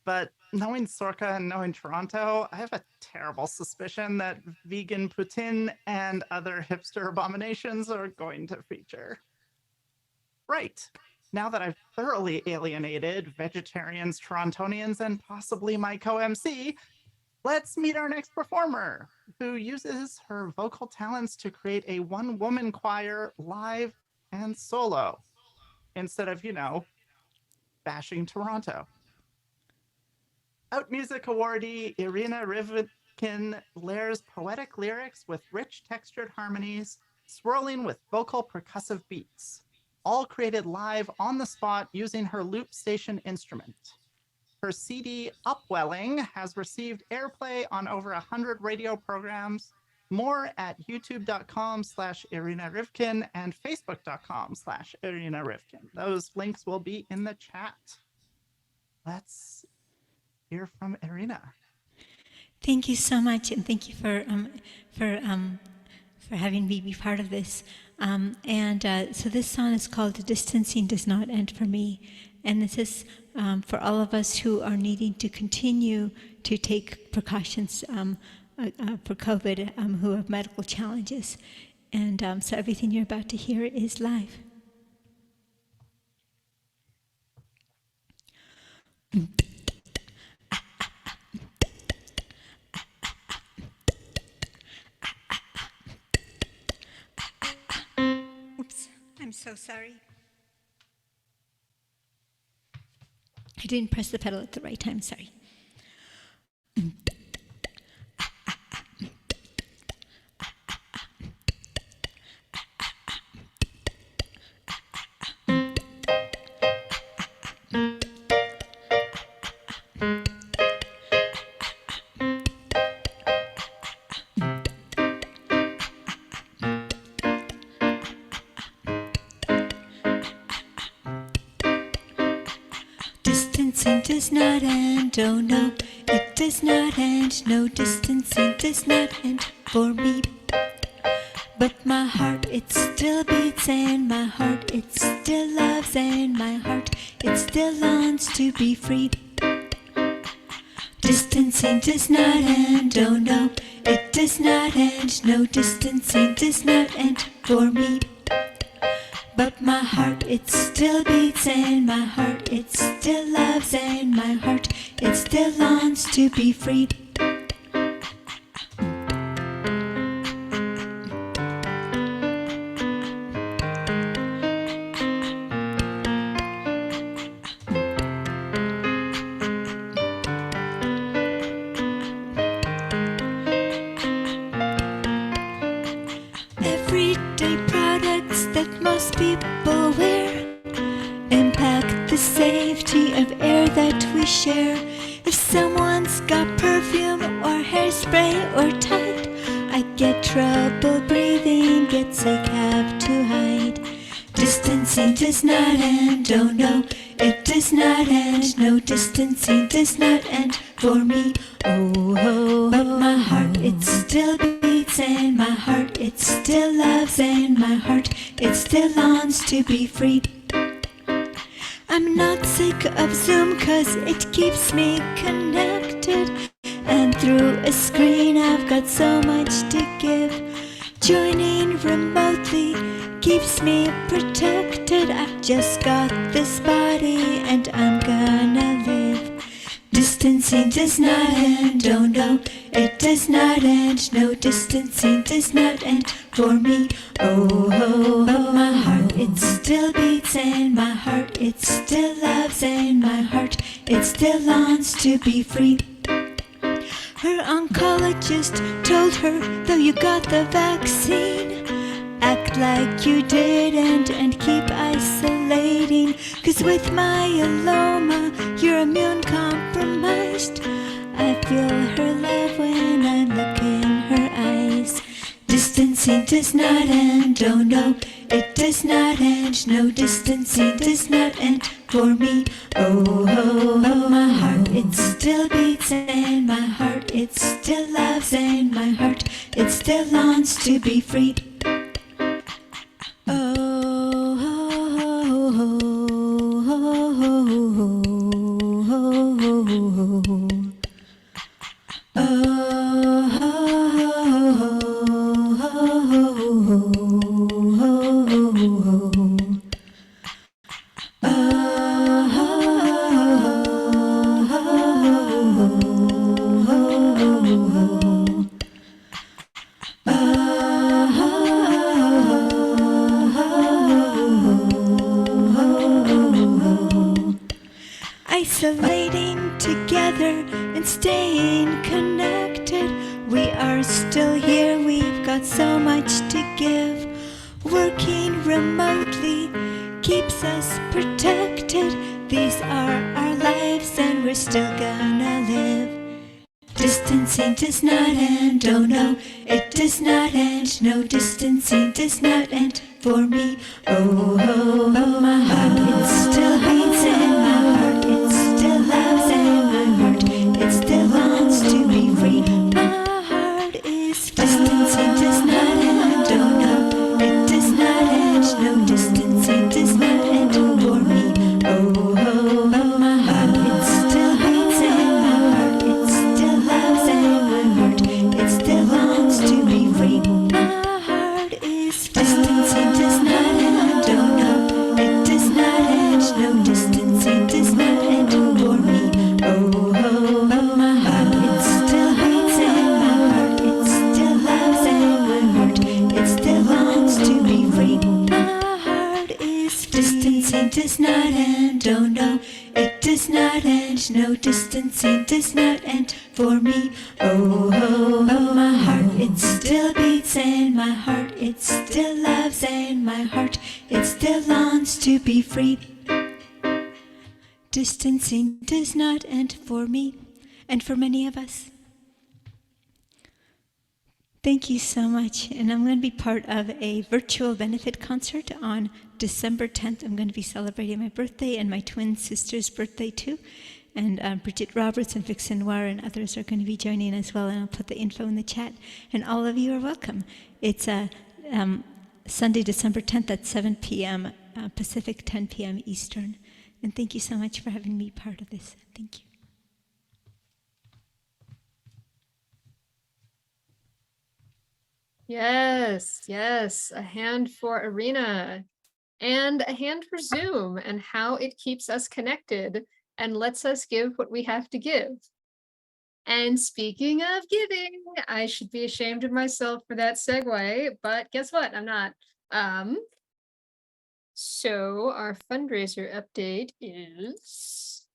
but knowing Sorka and knowing Toronto, I have a terrible suspicion that vegan poutine and other hipster abominations are going to feature. Right. Now that I've thoroughly alienated vegetarians, Torontonians, and possibly my co-MC, let's meet our next performer, who uses her vocal talents to create a one-woman choir live and solo, instead of, you know, bashing Toronto. Out Music awardee Irina Rivkin layers poetic lyrics with rich textured harmonies, swirling with vocal percussive beats, all created live on the spot using her loop station instrument. Her CD, Upwelling, has received airplay on over 100 radio programs. More at youtube.com/Irina Rivkin and facebook.com/Irina Rivkin. Those links will be in the chat. Let's hear from Irina. Thank you so much, and thank you for having me be part of this. So this song is called "The Distancing Does Not End for Me," and this is for all of us who are needing to continue to take precautions for COVID, who have medical challenges. And so everything you're about to hear is live. Oops, I'm so sorry. I didn't press the pedal at the right time, sorry. Distancing does not end, oh no, it does not end. No, distancing does not end for me. But my heart, it still beats, and my heart, it still loves, and my heart, it still longs to be free. Distancing does not end, oh no, it does not end. No, distancing does not end for me. But my heart, it still beats, and my heart, it still loves, and my heart, it still longs to be free. Everyday products that most people wear impact the safety of air that we share. If someone's got perfume or hairspray or Tide, I get trouble breathing, get sick, have to hide. Distancing does not end, oh no, it does not end. No, distancing does not end for me. Oh, oh, but my heart, it still beats, and my heart, it still loves, and my heart, it still longs to be free. I'm not sick of Zoom 'cause it keeps me connected, and through a screen I've got so much to give. Joining remotely keeps me protected. I've just got this body and I'm gonna live. Distancing does not end, oh no, it does not end. No, distancing does not end for me. Oh, oh, but my heart, it still beats, and my heart, it still loves, and my heart, it still longs to be free. Her oncologist told her, though you got the vaccine, act like you didn't and keep isolating. 'Cause with myeloma, you're immune compromised. I feel her love when I look in her eyes. Distancing does not end, oh no, it does not end. No, distancing does not end for me. Oh, oh, but my heart, it still beats, and my heart, it still loves, and my heart, it still longs to be free. Isolating together and staying connected. We are still here, we've got so much to give. Working remotely keeps us protected. These are our lives and we're still gonna live. Distancing does not end, oh no, it does not end. No, distancing does not end for me. Oh, oh, but my heart, it still beats, and my heart, it still loves, and my heart, it still longs to be free. My heart is free. Distancing does not end, oh no, it does not end. No, distancing does not end for me. Oh, oh, but my heart, it still beats, and my heart, it still loves, and my heart, it still longs to be free. My heart is free. Distancing does not end, oh no, it does not end. No, distancing does not end for me. Oh, oh, but my heart, it still beats, and my heart, it still loves, and my heart, it still longs to be free. My heart is free. Distancing does not end, oh no, it does not end. No, distancing does not end for me. Oh, oh, but my heart, it still beats, and my heart, it still loves, and my heart, it still longs to be free. Distancing does not end for me and for many of us. Thank you so much. And I'm going to be part of a virtual benefit concert on December 10th. I'm going to be celebrating my birthday and my twin sister's birthday too. And Bridget Roberts and Vixen Noir and others are going to be joining as well. And I'll put the info in the chat. And all of you are welcome. It's Sunday, December 10th at 7 p.m. Pacific, 10 p.m. Eastern. And thank you so much for having me part of this. Thank you. Yes, yes, a hand for Arena and a hand for Zoom and how it keeps us connected and lets us give what we have to give. And speaking of giving, I should be ashamed of myself for that segue, but guess what? I'm not. So our fundraiser update is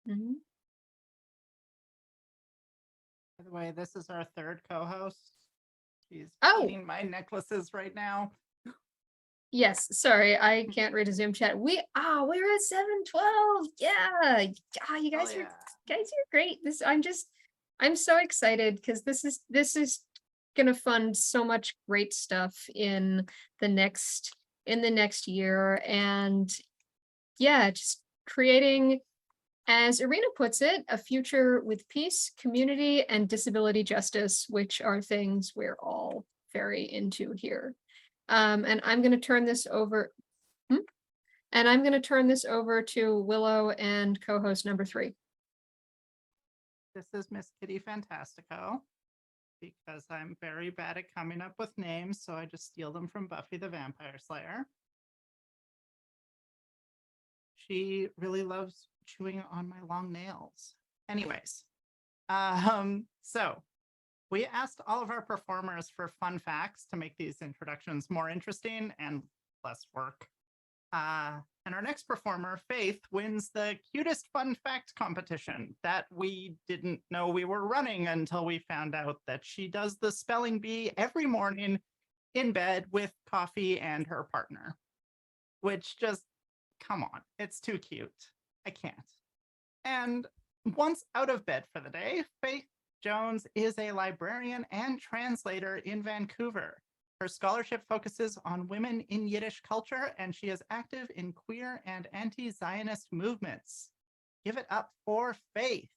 Mhm. By the way, this is our third co-host. She's Oh. eating my necklaces right now. Yes, sorry, I can't read a Zoom chat. We're at 712. Yeah. You guys Oh, are yeah. great. I'm so excited because this is gonna fund so much great stuff in the next year. And yeah, just creating, as Irina puts it, a future with peace, community, and disability justice, which are things we're all very into here. And I'm going to turn this over. And I'm going to turn this over to Willow and co-host number 3. This is Miss Kitty Fantastico, because I'm very bad at coming up with names, so I just steal them from Buffy the Vampire Slayer. She really loves chewing on my long nails. Anyways, so we asked all of our performers for fun facts to make these introductions more interesting and less work. And our next performer, Faith, wins the cutest fun fact competition that we didn't know we were running until we found out that she does the spelling bee every morning in bed with coffee and her partner, which just, come on, it's too cute. I can't. And once out of bed for the day, Faith Jones is a librarian and translator in Vancouver. Her scholarship focuses on women in Yiddish culture, and she is active in queer and anti-Zionist movements. Give it up for Faith.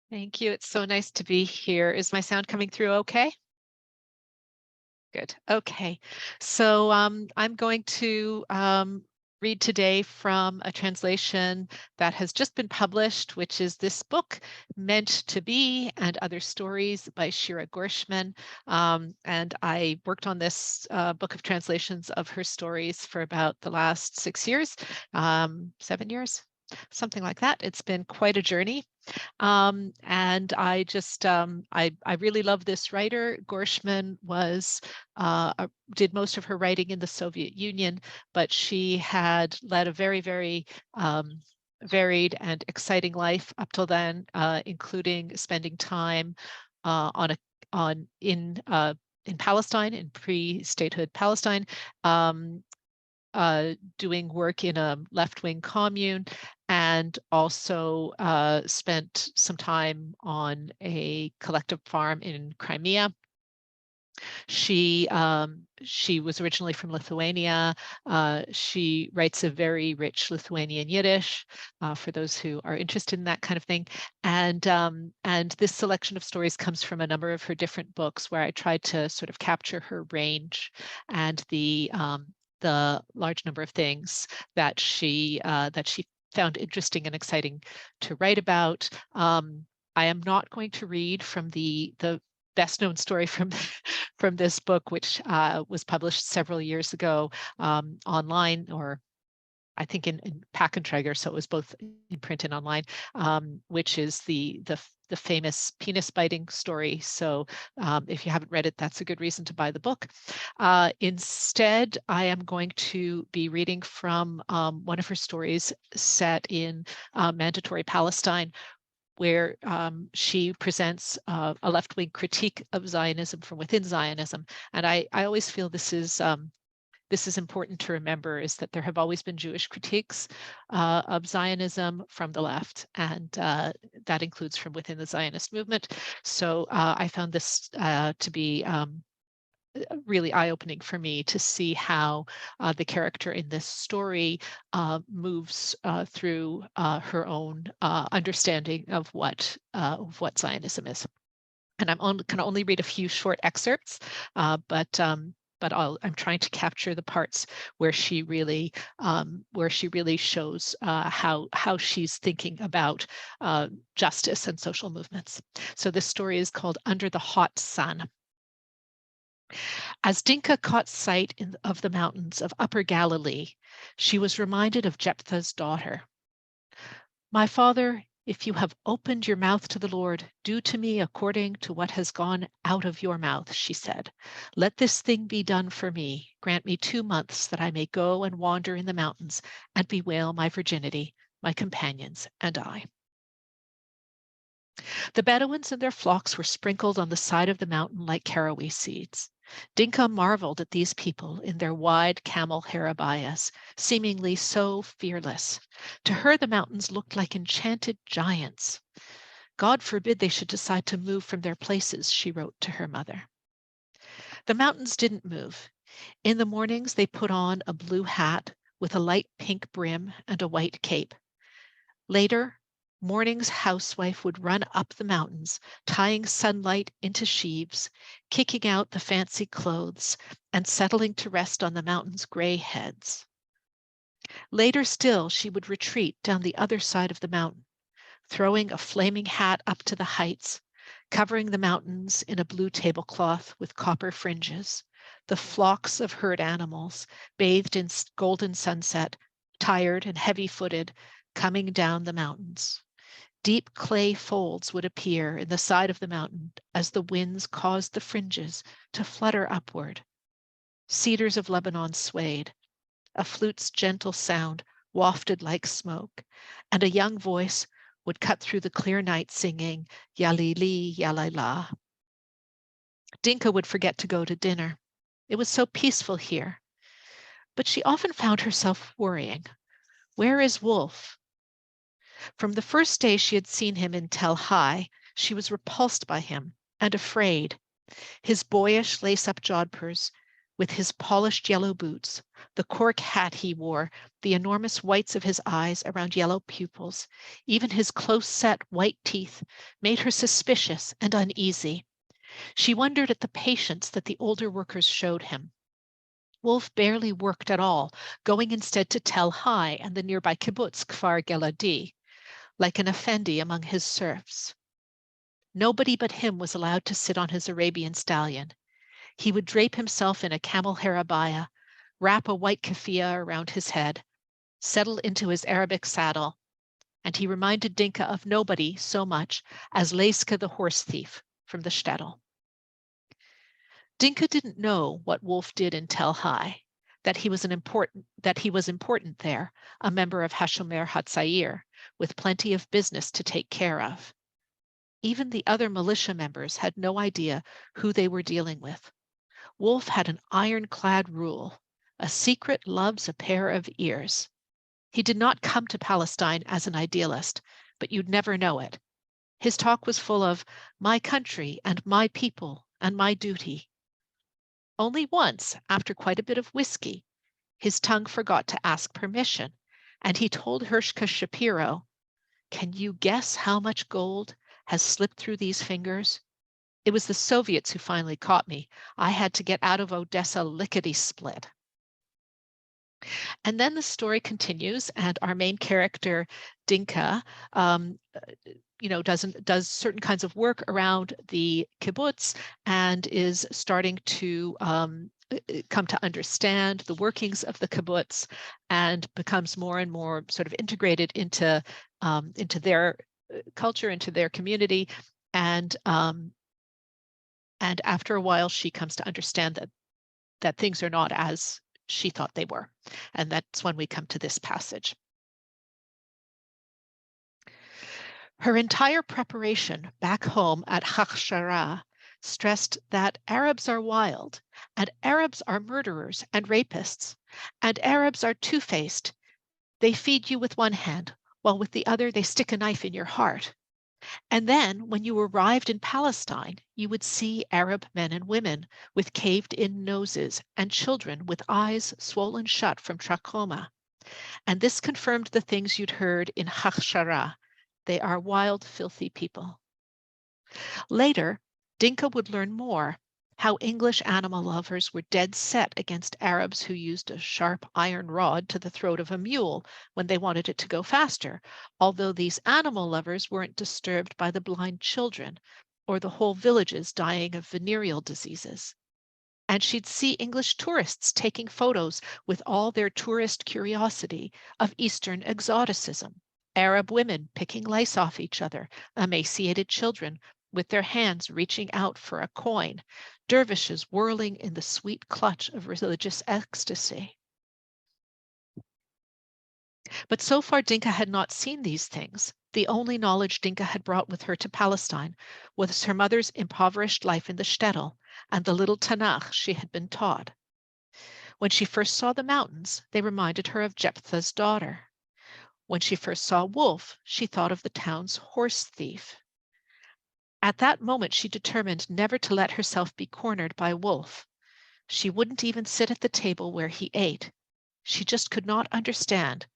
Thank you. It's so nice to be here. Is my sound coming through okay? Good. Okay. So I'm going to read today from a translation that has just been published, which is this book, Meant to Be and Other Stories by Shira Gorshman. And I worked on this book of translations of her stories for about the last 6 years, 7 years, something like that. It's been quite a journey. And I just, I really love this writer. Gorshman did most of her writing in the Soviet Union, but she had led a very, very varied and exciting life up till then, including spending time in Palestine, in pre-statehood Palestine, doing work in a left-wing commune, and also spent some time on a collective farm in Crimea. She was originally from Lithuania. She writes a very rich Lithuanian Yiddish, for those who are interested in that kind of thing. And this selection of stories comes from a number of her different books, where I tried to sort of capture her range and the large number of things that she found interesting and exciting to write about. I am not going to read from the best known story from this book, which was published several years ago online, or I think in Packenträger, so it was both in print and online, which is the famous penis biting story. So if you haven't read it, that's a good reason to buy the book. Instead, I am going to be reading from one of her stories set in Mandatory Palestine, where she presents a left-wing critique of Zionism from within Zionism. And I always feel this is important to remember, is that there have always been Jewish critiques of Zionism from the left, and that includes from within the Zionist movement. So I found this to be really eye-opening for me to see how the character in this story moves through her own understanding of what Zionism is. And I'm can only read a few short excerpts, but but I'm trying to capture the parts where she really shows how she's thinking about justice and social movements. So this story is called Under the Hot Sun. As Dinka caught sight of the mountains of Upper Galilee, she was reminded of Jephthah's daughter. My father, if you have opened your mouth to the Lord, do to me according to what has gone out of your mouth, she said. Let this thing be done for me. Grant me 2 months that I may go and wander in the mountains and bewail my virginity, my companions and I. The Bedouins and their flocks were sprinkled on the side of the mountain like caraway seeds. Dinka marveled at these people in their wide camel hair abayas, seemingly so fearless. To her, the mountains looked like enchanted giants. God forbid they should decide to move from their places, she wrote to her mother. The mountains didn't move. In the mornings, they put on a blue hat with a light pink brim and a white cape. Later, morning's housewife would run up the mountains, tying sunlight into sheaves, kicking out the fancy clothes, and settling to rest on the mountain's gray heads. Later still, she would retreat down the other side of the mountain, throwing a flaming hat up to the heights, covering the mountains in a blue tablecloth with copper fringes, the flocks of herd animals, bathed in golden sunset, tired and heavy-footed, coming down the mountains. Deep clay folds would appear in the side of the mountain as the winds caused the fringes to flutter upward. Cedars of Lebanon swayed. A flute's gentle sound wafted like smoke, and a young voice would cut through the clear night singing Yalili, Yalila. Dinka would forget to go to dinner. It was so peaceful here. But she often found herself worrying. Where is Wolf? From the first day she had seen him in Tel Hai, she was repulsed by him and afraid. His boyish lace-up jodhpurs, with his polished yellow boots, the cork hat he wore, the enormous whites of his eyes around yellow pupils, even his close-set white teeth, made her suspicious and uneasy. She wondered at the patience that the older workers showed him. Wolf barely worked at all, going instead to Tel Hai and the nearby kibbutz Kfar Geladi, like an effendi among his serfs. Nobody but him was allowed to sit on his Arabian stallion. He would drape himself in a camel hair abaya, wrap a white keffiyeh around his head, settle into his Arabic saddle, and he reminded Dinka of nobody so much as Leiska the horse thief from the shtetl. Dinka didn't know what Wolf did in Tel Hai, that he was important there, a member of Hashomer Hatzair, with plenty of business to take care of. Even the other militia members had no idea who they were dealing with. Wolf had an ironclad rule: a secret loves a pair of ears. He did not come to Palestine as an idealist, but you'd never know it. His talk was full of my country and my people and my duty. Only once, after quite a bit of whiskey, his tongue forgot to ask permission, and he told Hershka Shapiro, "Can you guess how much gold has slipped through these fingers? It was the Soviets who finally caught me. I had to get out of Odessa lickety-split." And then the story continues, and our main character, Dinka, does certain kinds of work around the kibbutz and is starting to come to understand the workings of the kibbutz and becomes more and more sort of integrated into their culture, into their community, and after a while she comes to understand that things are not as she thought they were, and that's when we come to this passage. Her entire preparation back home at Hachshara stressed that Arabs are wild, and Arabs are murderers and rapists, and Arabs are two-faced. They feed you with one hand, while with the other they stick a knife in your heart. And then, when you arrived in Palestine, you would see Arab men and women with caved-in noses and children with eyes swollen shut from trachoma. And this confirmed the things you'd heard in Hachshara. They are wild, filthy people. Later, Dinka would learn more how English animal lovers were dead set against Arabs who used a sharp iron rod to the throat of a mule when they wanted it to go faster, although these animal lovers weren't disturbed by the blind children or the whole villages dying of venereal diseases. And she'd see English tourists taking photos with all their tourist curiosity of Eastern exoticism, Arab women picking lice off each other, emaciated children with their hands reaching out for a coin, dervishes whirling in the sweet clutch of religious ecstasy. But so far, Dinka had not seen these things. The only knowledge Dinka had brought with her to Palestine was her mother's impoverished life in the shtetl and the little Tanakh she had been taught. When she first saw the mountains, they reminded her of Jephthah's daughter. When she first saw Wolf, she thought of the town's horse thief. At that moment, she determined never to let herself be cornered by Wolf. She wouldn't even sit at the table where he ate. She just could not understand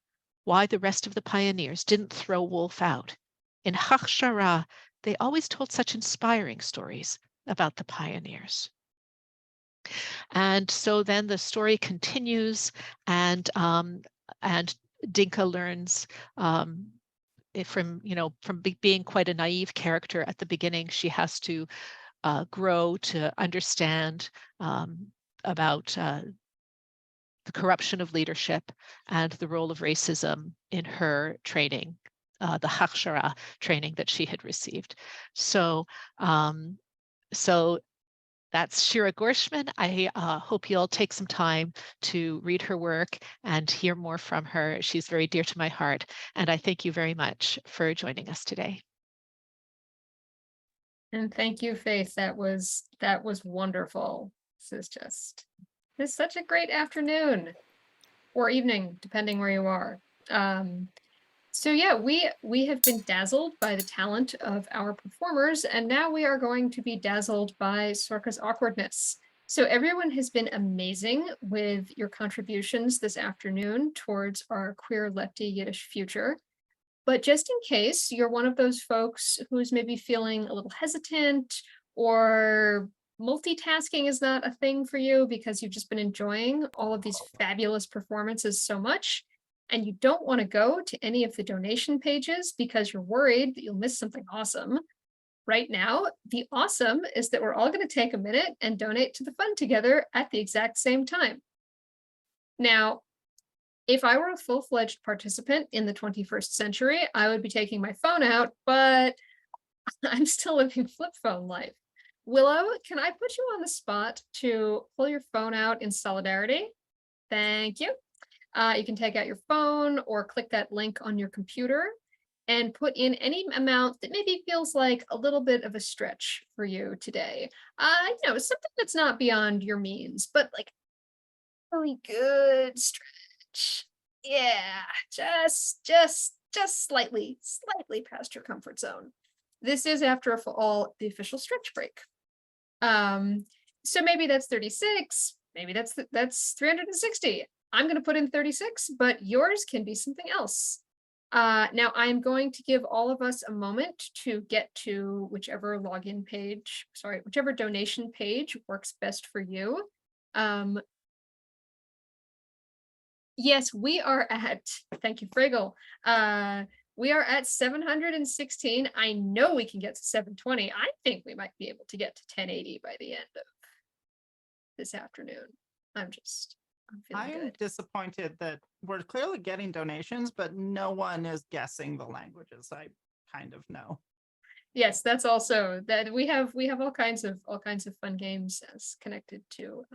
why the rest of the pioneers didn't throw Wolf out. In Hachshara, they always told such inspiring stories about the pioneers. And so then the story continues, and Dinka learns from being quite a naive character at the beginning, she has to grow to understand about the corruption of leadership and the role of racism in her training, the Hachshara training that she had received. So that's Shira Gorshman. I hope you'll take some time to read her work and hear more from her. She's very dear to my heart. And I thank you very much for joining us today. And thank you, Faith. That was wonderful. This is such a great afternoon or evening, depending where you are. So yeah, we have been dazzled by the talent of our performers, and now we are going to be dazzled by Sorka's awkwardness. So everyone has been amazing with your contributions this afternoon towards our queer Lefty Yiddish future. But just in case you're one of those folks who's maybe feeling a little hesitant, or multitasking is not a thing for you because you've just been enjoying all of these fabulous performances so much, and you don't want to go to any of the donation pages because you're worried that you'll miss something awesome. Right now, the awesome is that we're all going to take a minute and donate to the fund together at the exact same time. Now, if I were a full-fledged participant in the 21st century, I would be taking my phone out, but I'm still living flip phone life. Willow, can I put you on the spot to pull your phone out in solidarity? Thank you. You can take out your phone or click that link on your computer and put in any amount that maybe feels like a little bit of a stretch for you today. Something that's not beyond your means, but like really good stretch. Yeah, just slightly past your comfort zone. This is, after all, the official stretch break. So maybe that's 36, maybe that's 360. I'm going to put in 36, but yours can be something else. Now I'm going to give all of us a moment to get to whichever whichever donation page works best for you. Yes, we are at, thank you, Fraggle. We are at 716. I know we can get to 720. I think we might be able to get to 1080 by the end of this afternoon. I'm feeling good. I'm disappointed that we're clearly getting donations, but no one is guessing the languages I kind of know. Yes, that's also that we have all kinds of fun games as connected to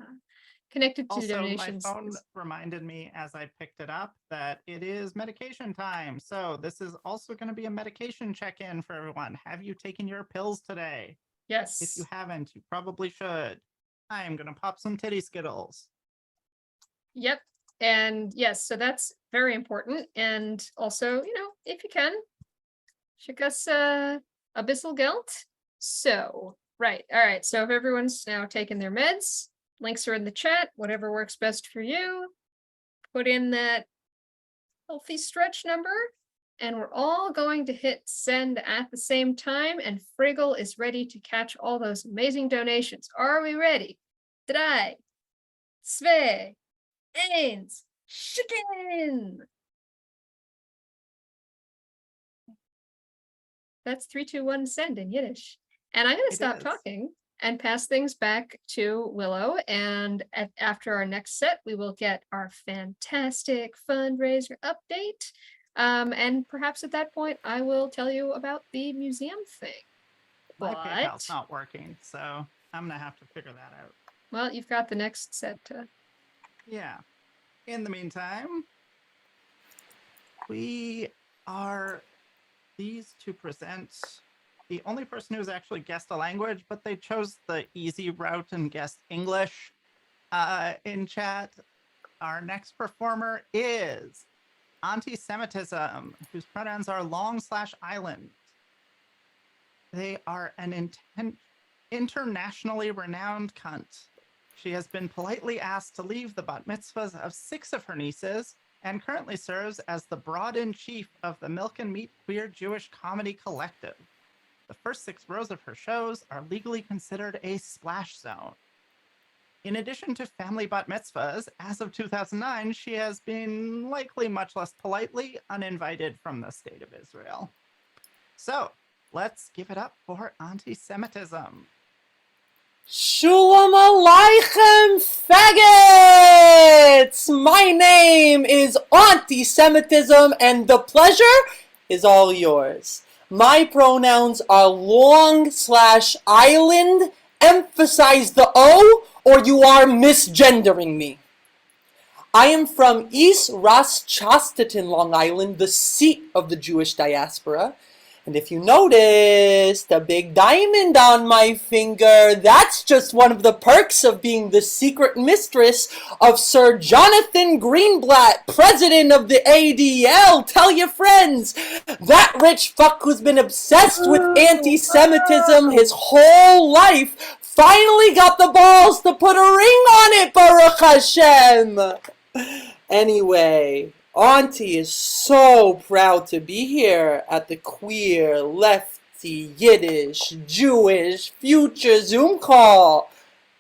Also, donations. my phone reminded me as I picked it up that it is medication time. So this is also going to be a medication check-in for everyone. Have you taken your pills today? Yes. If you haven't, you probably should. I am going to pop some titty Skittles. Yep. And yes, so that's very important. And also, if you can, schick us a bissel Geld. So, right. All right. So if everyone's now taken their meds, links are in the chat, whatever works best for you. Put in that healthy stretch number and we're all going to hit send at the same time, and Friggle is ready to catch all those amazing donations. Are we ready? 3, 2, 1, chicken! That's 3, 2, 1, send in Yiddish. And I'm going to stop talking and pass things back to Willow. And after our next set, we will get our fantastic fundraiser update. And perhaps at that point, I will tell you about the museum thing. My PayPal's not working, so I'm going to have to figure that out. Well, you've got the next set to... Yeah. In the meantime, we are pleased to present the only person who's actually guessed a language, but they chose the easy route and guessed English in chat. Our next performer is Anti-Semitism, whose pronouns are long/island. They are an internationally renowned cunt. She has been politely asked to leave the bat mitzvahs of 6 of her nieces and currently serves as the broad-in-chief of the Milk and Meat Queer Jewish Comedy Collective. The first 6 rows of her shows are legally considered a splash zone. In addition to family bat mitzvahs, as of 2009, she has been, likely much less politely, uninvited from the State of Israel. So, let's give it up for Anti-Semitism. Shalom Aleichem, faggots! My name is Anti-Semitism, and the pleasure is all yours. My pronouns are long/island. Emphasize the O, or you are misgendering me. I am from East Ras Chastaton, Long Island, the seat of the Jewish diaspora. And if you notice the big diamond on my finger, that's just one of the perks of being the secret mistress of Sir Jonathan Greenblatt, president of the ADL. Tell your friends, that rich fuck who's been obsessed with anti-Semitism his whole life finally got the balls to put a ring on it, Baruch Hashem. Anyway, Auntie is so proud to be here at the Queer, Lefty, Yiddish, Jewish Future Zoom call.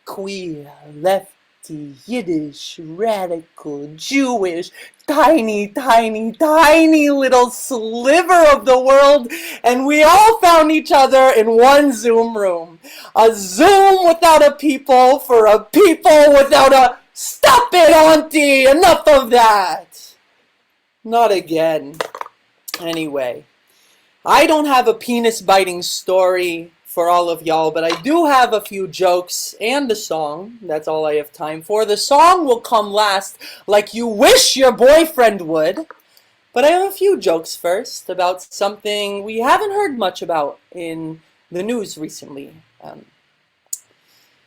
Queer, Lefty, Yiddish, Radical, Jewish, tiny, tiny, tiny little sliver of the world, and we all found each other in one Zoom room. A Zoom without a people for a people without a... Stop it, Auntie! Enough of that! Not again. Anyway, I don't have a penis-biting story for all of y'all, but I do have a few jokes and a song. That's all I have time for. The song will come last, like you wish your boyfriend would. But I have a few jokes first about something we haven't heard much about in the news recently.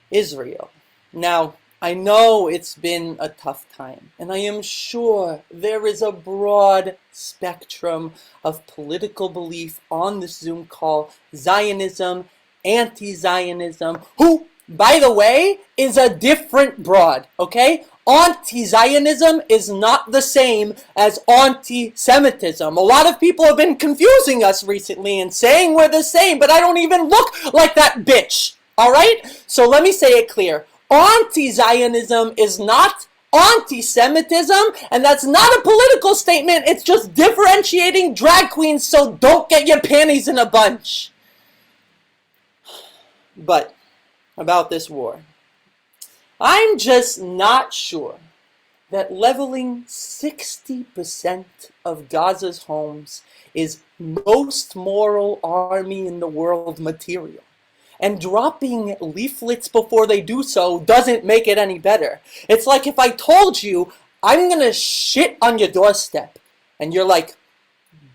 Israel. Now, I know it's been a tough time, and I am sure there is a broad spectrum of political belief on this Zoom call, Zionism, anti-Zionism, who, by the way, is a different broad, okay? Anti-Zionism is not the same as anti-Semitism. A lot of people have been confusing us recently and saying we're the same, but I don't even look like that bitch, all right? So let me say it clear. Anti-Zionism is not anti-Semitism, and that's not a political statement. It's just differentiating drag queens, so don't get your panties in a bunch. But about this war, I'm just not sure that leveling 60% of Gaza's homes is most moral army in the world material. And dropping leaflets before they do so doesn't make it any better. It's like if I told you, I'm gonna shit on your doorstep. And you're like,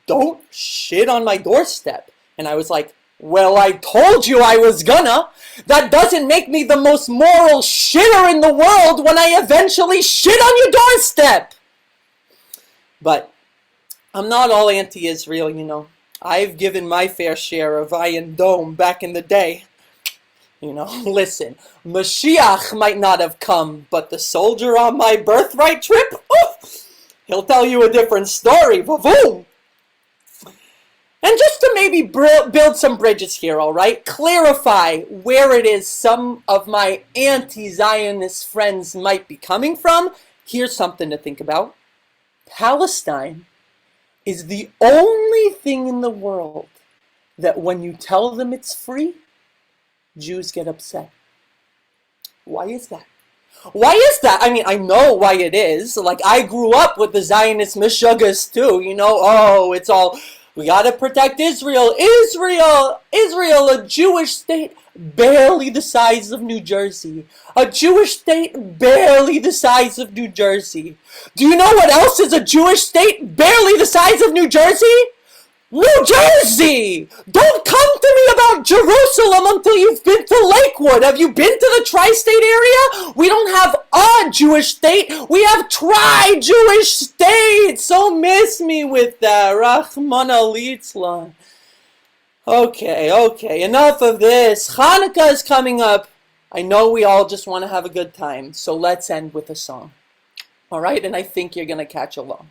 don't shit on my doorstep. And I was like, well, I told you I was gonna. That doesn't make me the most moral shitter in the world when I eventually shit on your doorstep. But I'm not all anti-Israel, you know. I've given my fair share of Iron Dome back in the day. You know, listen, Mashiach might not have come, but the soldier on my birthright trip, he'll tell you a different story. Vavoom! And just to maybe build some bridges here, all right? Clarify where it is some of my anti-Zionist friends might be coming from. Here's something to think about. Palestine is the only thing in the world that when you tell them it's free, Jews get upset. Why is that? Why is that? I mean, I know why it is. Like, I grew up with the Zionist mishugas too, you know? Oh, it's all, we gotta protect Israel. Israel, a Jewish state barely the size of New Jersey. A Jewish state barely the size of New Jersey. Do you know what else is a Jewish state barely the size of New Jersey? New Jersey! Don't come to me about Jerusalem until you've been to Lakewood. Have you been to the tri-state area? We don't have a Jewish state. We have tri-Jewish states. So miss me with that. Rahmana litzlan. Okay. Enough of this. Hanukkah is coming up. I know we all just want to have a good time. So let's end with a song. All right? And I think you're going to catch along.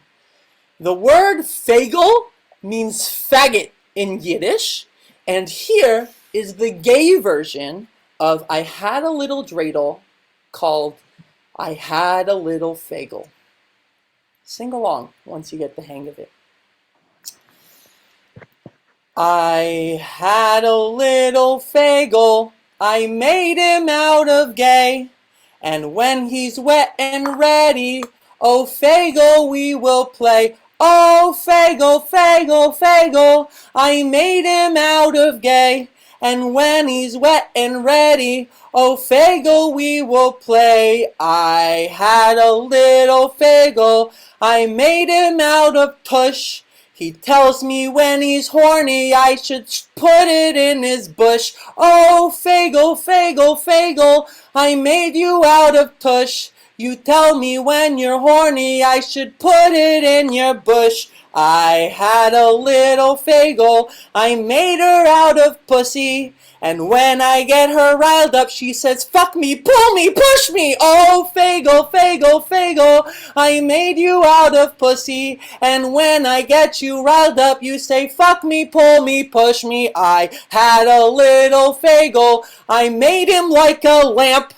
The word fagel means faggot in Yiddish, and here is the gay version of I had a little dreidel called I had a little fagel. Sing along once you get the hang of it. I had a little fagel, I made him out of gay, and when he's wet and ready, oh fagel we will play. Oh, fagel, fagel, fagel, I made him out of gay. And when he's wet and ready, oh, fagel, we will play. I had a little fagel, I made him out of tush. He tells me when he's horny, I should put it in his bush. Oh, fagel, fagel, fagel, I made you out of tush. You tell me when you're horny, I should put it in your bush. I had a little fagel, I made her out of pussy. And when I get her riled up, she says, fuck me, pull me, push me. Oh, fagel, fagel, fagel, I made you out of pussy. And when I get you riled up, you say, fuck me, pull me, push me. I had a little fagel, I made him like a lamp.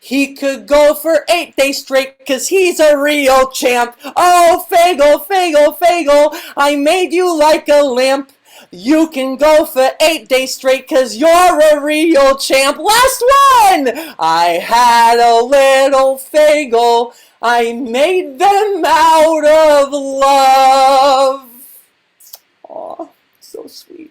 He could go for 8 days straight, 'cause he's a real champ. Oh, fagel, fagel, fagel, I made you like a lamp. You can go for 8 days straight, 'cause you're a real champ. Last one! I had a little fagel, I made them out of love. Aw, so sweet.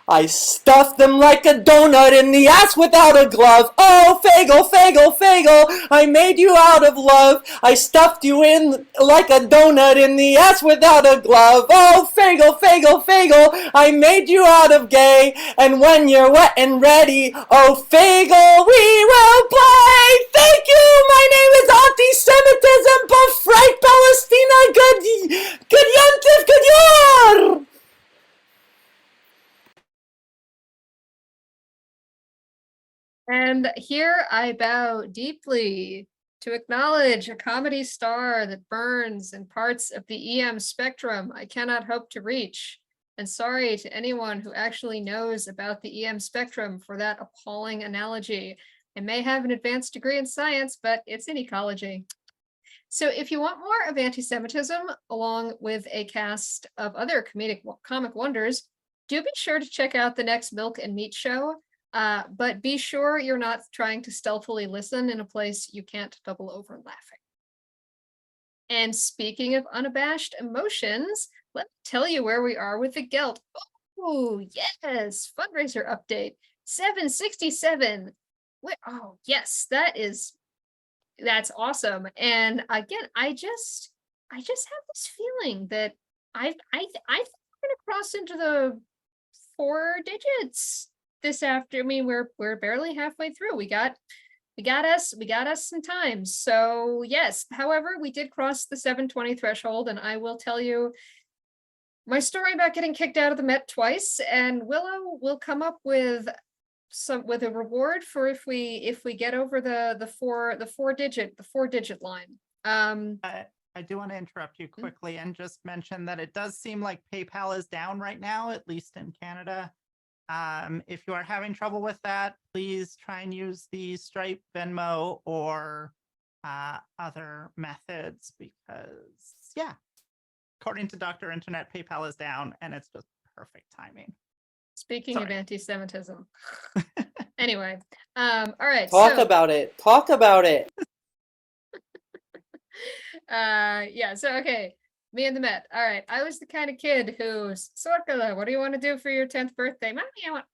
I stuffed them like a donut in the ass without a glove. Oh, fagel, fagel, fagel, I made you out of love. I stuffed you in like a donut in the ass without a glove. Oh, fagel, fagel, fagel, I made you out of gay. And when you're wet and ready, oh, fagel, we will play. Thank you. My name is Anti-Semitism, but right, Palestina, good yantiv, good yor. And here I bow deeply to acknowledge a comedy star that burns in parts of the EM spectrum I cannot hope to reach. And sorry to anyone who actually knows about the EM spectrum for that appalling analogy. I may have an advanced degree in science, but it's in ecology. So if you want more of anti-Semitism, along with a cast of other comic wonders, do be sure to check out the next Milk and Meat show. But be sure you're not trying to stealthily listen in a place you can't double over laughing. And speaking of unabashed emotions, let me tell you where we are with the Gelt. Oh, yes, fundraiser update, 767. Oh, yes, that's awesome. And again, I just have this feeling that I think we're gonna cross into the 4 digits this after. I mean, we're barely halfway through. We got us some time. So yes, however, we did cross the 720 threshold, and I will tell you my story about getting kicked out of the Met twice, and Willow will come up with a reward for if we get over the four digit line. I do want to interrupt you quickly and just mention that it does seem like PayPal is down right now, at least in Canada. If you are having trouble with that, please try and use the Stripe, Venmo, or other methods because, yeah, according to Dr. Internet, PayPal is down and it's just perfect timing. Speaking of Sorry. anti-Semitism. Anyway, all right. Talk so, about it. Talk about it. yeah, so okay. Me and the Met. All right. I was the kind of kid who's Sorkala, what do you want to do for your 10th birthday? Mommy, I want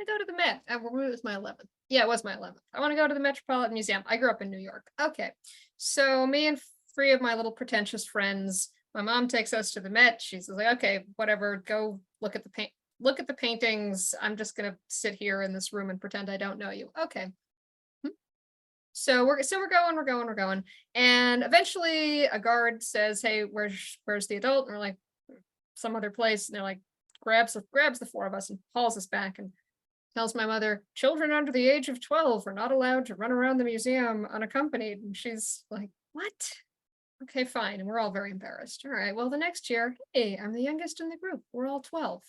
to go to the Met. It was my 11th. Yeah, it was my 11th. I want to go to the Metropolitan Museum. I grew up in New York. Okay. So me and three of my little pretentious friends, my mom takes us to the Met. She's like, okay, whatever, go look at the paintings. I'm just gonna sit here in this room and pretend I don't know you. Okay. So we're going. And eventually a guard says, hey, where's the adult? And we're like, some other place. And they're like, grabs the four of us and hauls us back and tells my mother, children under the age of 12 are not allowed to run around the museum unaccompanied. And she's like, what? Okay, fine. And we're all very embarrassed. All right, well, the next year, hey, I'm the youngest in the group. We're all 12.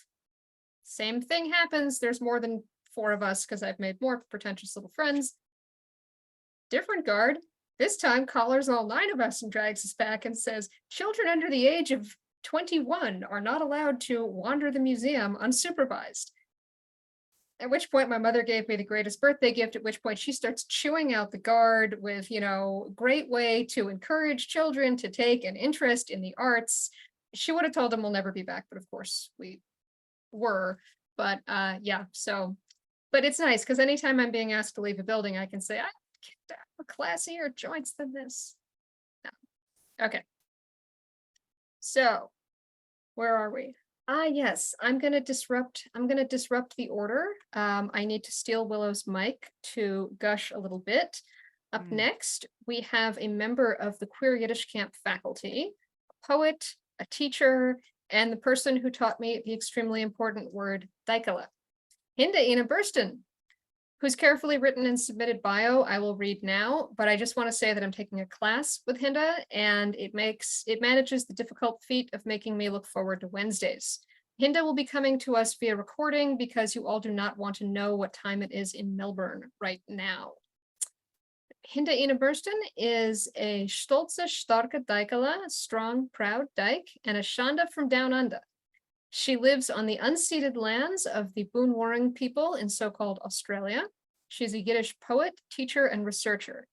Same thing happens. There's more than four of us because I've made more pretentious little friends. Different guard. This time collars all 9 of us and drags us back and says, children under the age of 21 are not allowed to wander the museum unsupervised. At which point my mother gave me the greatest birthday gift, at which point she starts chewing out the guard with, great way to encourage children to take an interest in the arts. She would have told them we'll never be back, but of course we were. But yeah, so, but it's nice because anytime I'm being asked to leave a building, I can say, I have classier joints than this. No. Okay. So where are we? Yes, I'm gonna disrupt the order. I need to steal Willow's mic to gush a little bit. Up next, we have a member of the Queer Yiddish Camp faculty, a poet, a teacher, and the person who taught me the extremely important word Daikala. Hinda Ina Bursten, whose carefully written and submitted bio I will read now, but I just want to say that I'm taking a class with Hinda, and it manages the difficult feat of making me look forward to Wednesdays. Hinda will be coming to us via recording because you all do not want to know what time it is in Melbourne right now. Hinda Ina Bursten is a stolze, starke Daikala, strong, proud Dyke, and a Shanda from Down Under. She lives on the unceded lands of the Boonwurrung people in so-called Australia. She's a Yiddish poet, teacher, and researcher.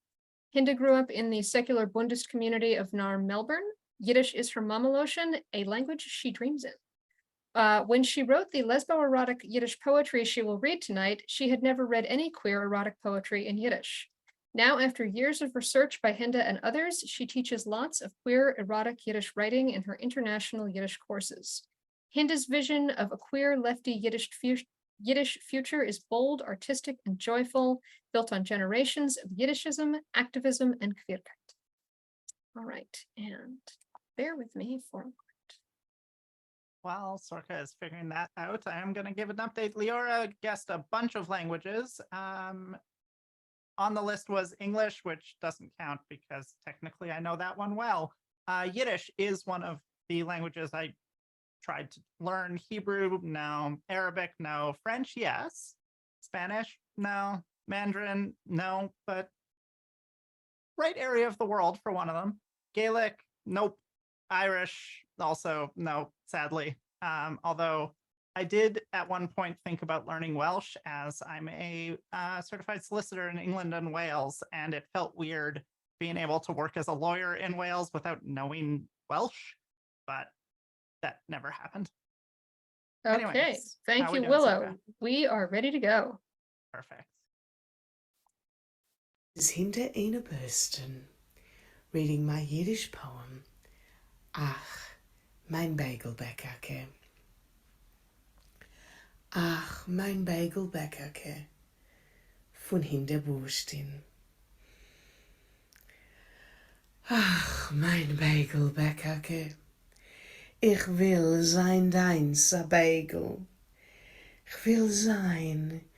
Hinda grew up in the secular Buddhist community of Nar, Melbourne. Yiddish is her Mamaloshan, a language she dreams in. When she wrote the lesbo-erotic Yiddish poetry she will read tonight, she had never read any queer erotic poetry in Yiddish. Now, after years of research by Hinda and others, she teaches lots of queer erotic Yiddish writing in her international Yiddish courses. Hinda's vision of a queer lefty Yiddish future is bold, artistic, and joyful, built on generations of Yiddishism, activism, and queerkeit. All right, and bear with me for a moment. While Sorka is figuring that out, I am going to give an update. Leora guessed a bunch of languages. On the list was English, which doesn't count because technically I know that one well. Yiddish is one of the languages I tried to learn. Hebrew, no. Arabic, no. French, yes. Spanish, no. Mandarin, no. But right area of the world for one of them. Gaelic, nope. Irish, also no, sadly. Although I did at one point think about learning Welsh, as I'm a certified solicitor in England and Wales, and it felt weird being able to work as a lawyer in Wales without knowing Welsh, but that never happened. Okay, Anyways, thank how we you, doing, Willow. Sarah? We are ready to go. Perfect. This is Hinda Ina Bursten, reading my Yiddish poem, Ach, mein Bagelbäckerke. Ach, mein Bagelbäckerke, von Hinda Burstin. Ach, mein Bagelbäckerke, ich will sein deins a Bagel. Ich will sein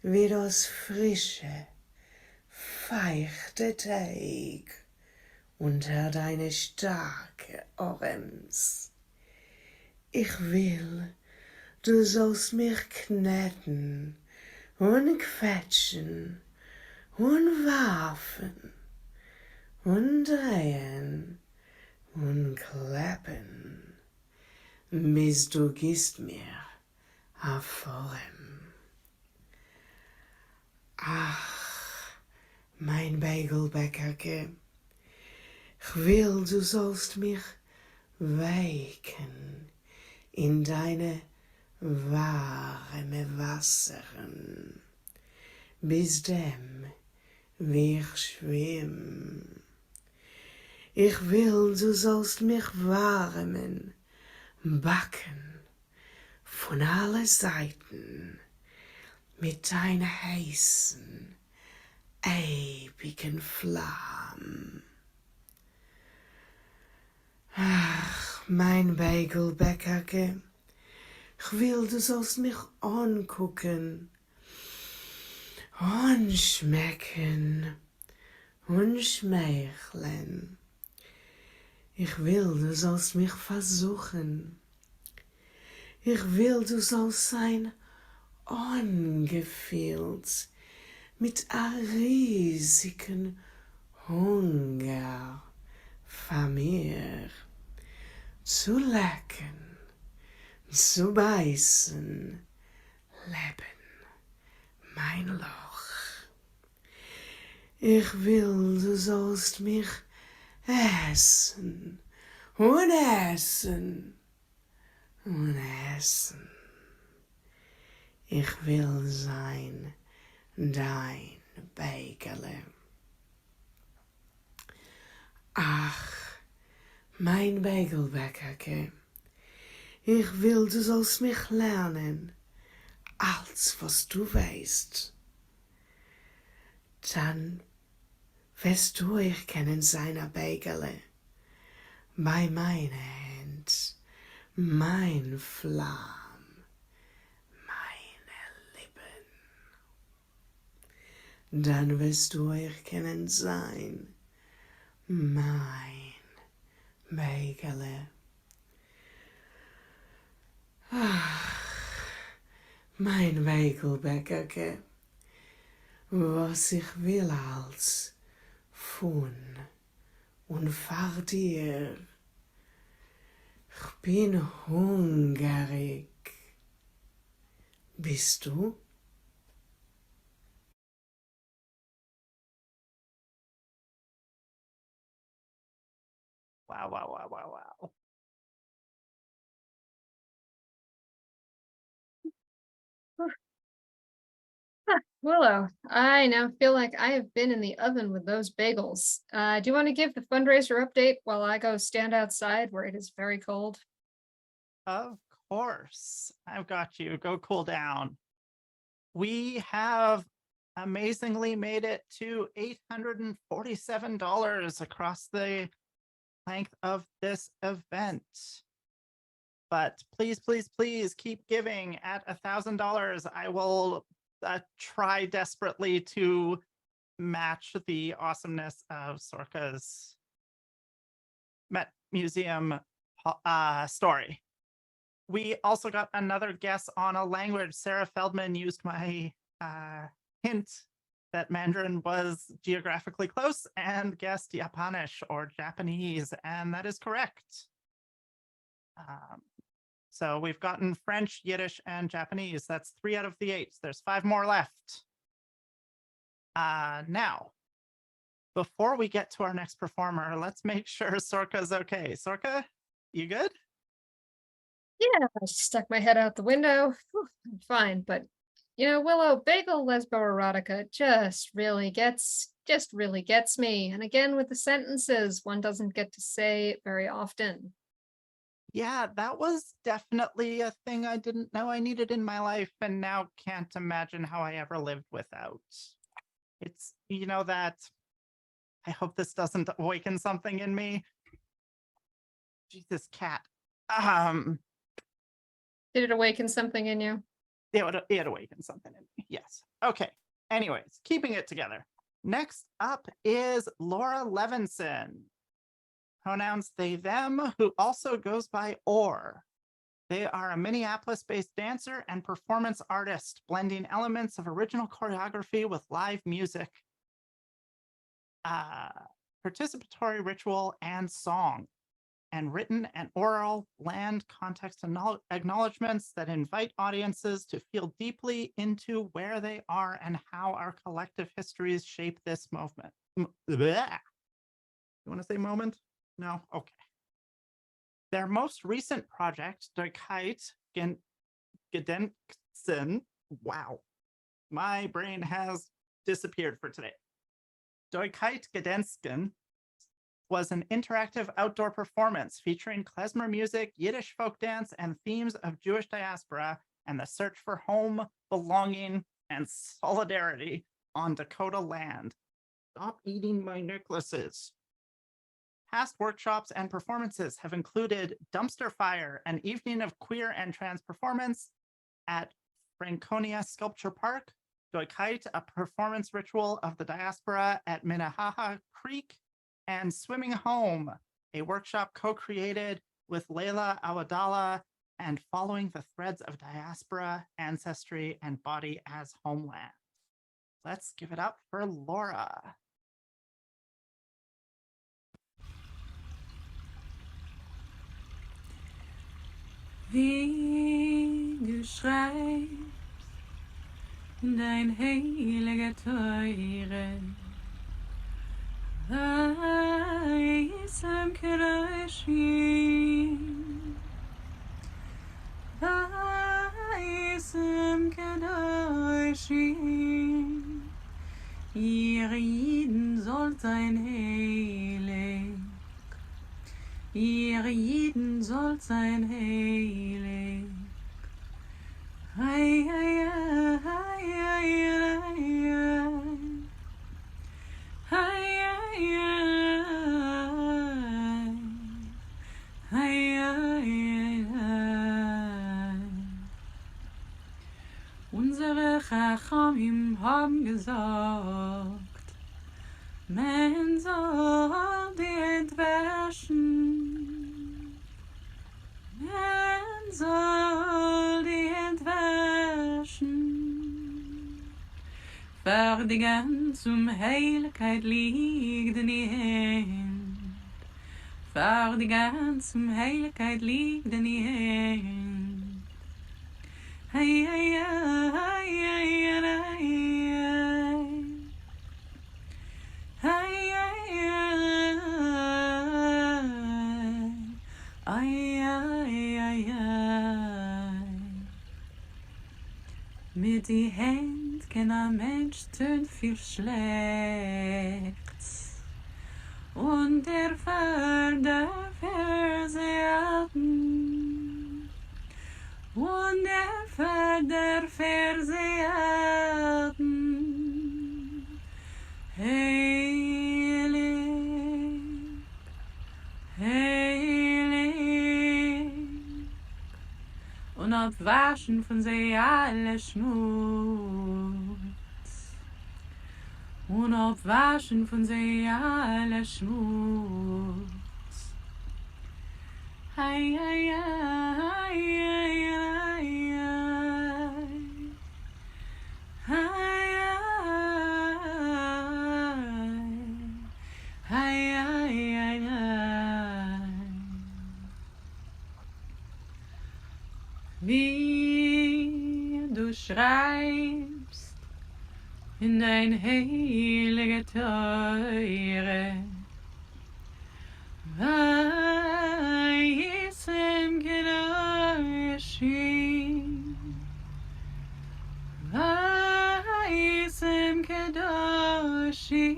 wie das frische, feuchte Teig, unter deine starke Arms. Ich will, du sollst mich kneten und quetschen und werfen und drehen und klappen, bis du gibst mir a Form. Ach, mein Bagelbäckerke, ich will, du sollst mich wecken in deine warme Wasseren, bis dem wir schwimmen. Ich will, du sollst mich warmen, backen von allen Seiten mit deiner heißen, ewigen Flamme. Ach, mein Bagelbäckerke, ich will, du sollst mich angucken und schmecken und schmeicheln. Ich will, du sollst mich versuchen. Ich will, du sollst sein angefüllt mit a riesigen Hunger von mir. Zu lecken, zu beißen, leben, mein Loch. Ich will, du sollst mich essen und essen und essen. Ich will sein dein Bäckerle. Ach, mein Bagelbäckerke, ich will, du sollst mich lernen, alles was du weißt. Dann wirst du erkennen seiner Bäckerle bei meiner Hand, mein Flamm, meine Lippen. Dann wirst du erkennen sein, mein Bäckerle. Ach, mein Bagelbäckerke, was ich will als von und vor dir. Ich bin hungrig. Bist du? Wow, wow, wow, wow, wow. Willow, I now feel like I have been in the oven with those bagels. Do you want to give the fundraiser update while I go stand outside where it is very cold? Of course. I've got you. Go cool down. We have amazingly made it to $847 across the length of this event. But please, please, please keep giving at $1,000. I will try desperately to match the awesomeness of Sorka's Met Museum story. We also got another guess on a language. Sarah Feldman used my hint that Mandarin was geographically close and guessed Japanish or Japanese, and that is correct. So we've gotten French, Yiddish, and Japanese. That's 3 out of the 8. There's 5 more left. Now, before we get to our next performer, let's make sure Sorka's okay. Sorka, you good? Yeah, I stuck my head out the window. Whew, I'm fine, but you know, Willow, bagel lesboerotica just really gets me. And again, with the sentences, one doesn't get to say very often. Yeah, that was definitely a thing I didn't know I needed in my life and now can't imagine how I ever lived without. It's, you know, that I hope this doesn't awaken something in me. Jesus, cat. Did it awaken something in you? It awakened something in me. Yes. Okay. Anyways, keeping it together. Next up is Laura Levinson. pronouns they, them, who also goes by or. They are a Minneapolis-based dancer and performance artist, blending elements of original choreography with live music, participatory ritual, and song, and written and oral land context acknowledgements that invite audiences to feel deeply into where they are and how our collective histories shape this movement. Bleh. You want to say moment? No? Okay. Their most recent project, Deutkeit Gedenksen, wow, my brain has disappeared for today. Deutkeit Gedensken was an interactive outdoor performance featuring klezmer music, Yiddish folk dance, and themes of Jewish diaspora and the search for home, belonging, and solidarity on Dakota land. Stop eating my necklaces. Past workshops and performances have included Dumpster Fire, an evening of queer and trans performance at Franconia Sculpture Park, Deutkeit, a performance ritual of the diaspora at Minnehaha Creek, and Swimming Home, a workshop co-created with Leila Awadallah and following the threads of diaspora, ancestry, and body as homeland. Let's give it up for Laura. Wie du schreibst in dein heiliger Teure, Vaisam Kedoshim, Vaisam Kedoshim, ihr Jiden sollt sein heilig, ihr Jiden sollt sein heilig. Hey, hey, hey, hey, unsere Chachamim haben gesagt, man soll die entwaschen, man soll die entwaschen. Für die ganze Heiligkeit liegt in die Hand. Für die ganze Heiligkeit liegt in die Hand. Hey, hey, hey, hey, hey, mit die Hand kann ein Mensch tun viel Schlechtes. Und darf versehen. Und darf versehen. Heilig, heilig. Und abwaschen von sie alle Schmutz. Und abwaschen von sie alle Schmutz. Hey, hey, hey, wie du schreibst in dein heilige Teure, Vaisem Kedoshim, Vaisem Kedoshim,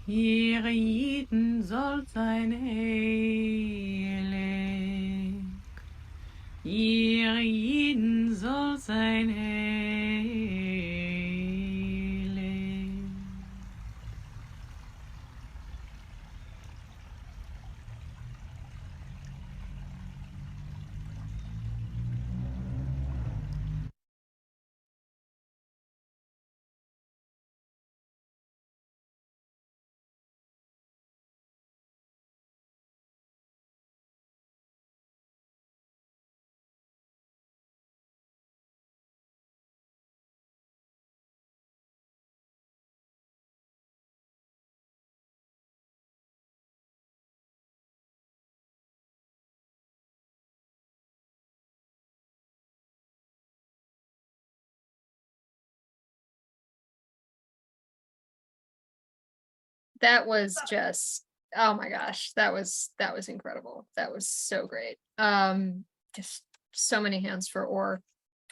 ihr Jiden sollt sein heilig, ihr Jiden sollt sein heilig. that was just, oh my gosh, that was incredible. That was so great. Just so many hands for Orr.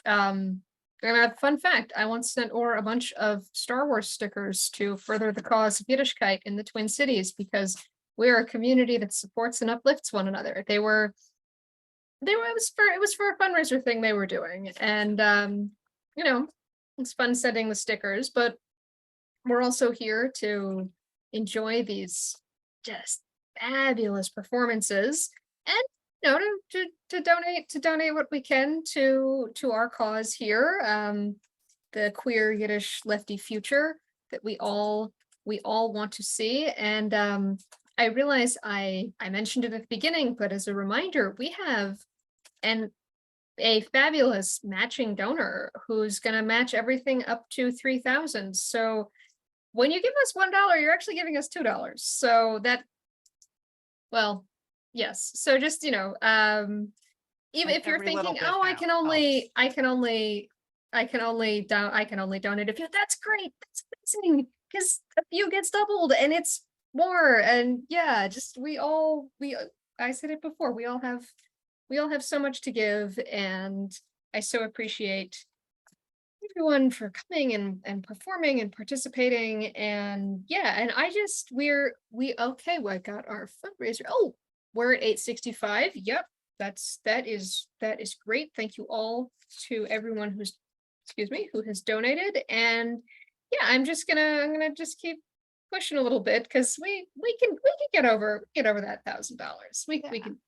And a fun fact, I once sent Orr a bunch of Star Wars stickers to further the cause of Yiddishkeit in the Twin Cities, because we're a community that supports and uplifts one another. It was for a fundraiser thing they were doing. And you know, it's fun sending the stickers, but we're also here to enjoy these just fabulous performances, and you know, to donate what we can to our cause here, the queer Yiddish lefty future that we all want to see. And I realize I mentioned it at the beginning, but as a reminder, we have a fabulous matching donor who's going to match everything up to 3,000. So when you give us $1, you're actually giving us $2. So that, well, yes. So just, you know, even And if you're every little thinking, bit oh, I can only donate a few, that's great. That's amazing. Because a few gets doubled and it's more. And yeah, just I said it before, we all have so much to give, and I so appreciate everyone for coming and performing and participating. And yeah, and okay, well, I got our fundraiser. Oh, we're at 865. Yep, that is great. Thank you all to everyone who has donated. And yeah, I'm gonna just keep pushing a little bit, because we can get over that $1,000.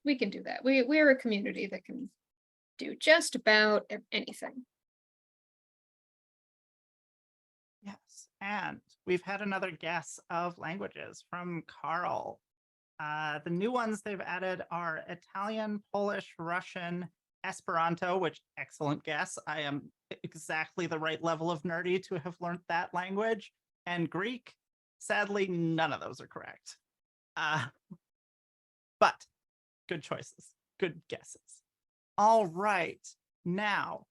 We can do that. We're a community that can do just about anything. Yes, and we've had another guess of languages from Carl. The new ones they've added are Italian, Polish, Russian, Esperanto, which excellent guess. I am exactly the right level of nerdy to have learned that language, and Greek. Sadly, none of those are correct. But good choices, good guesses. All right, now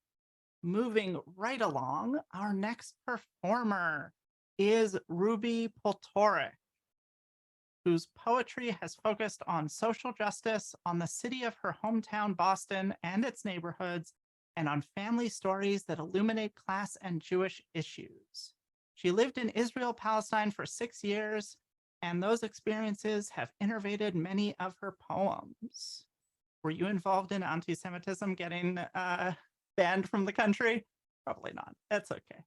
moving right along, our next performer is Ruby Poltorek, whose poetry has focused on social justice, on the city of her hometown, Boston, and its neighborhoods, and on family stories that illuminate class and Jewish issues. She lived in Israel, Palestine for 6 years, and those experiences have innervated many of her poems. Were you involved in anti-Semitism getting banned from the country? Probably not. That's okay.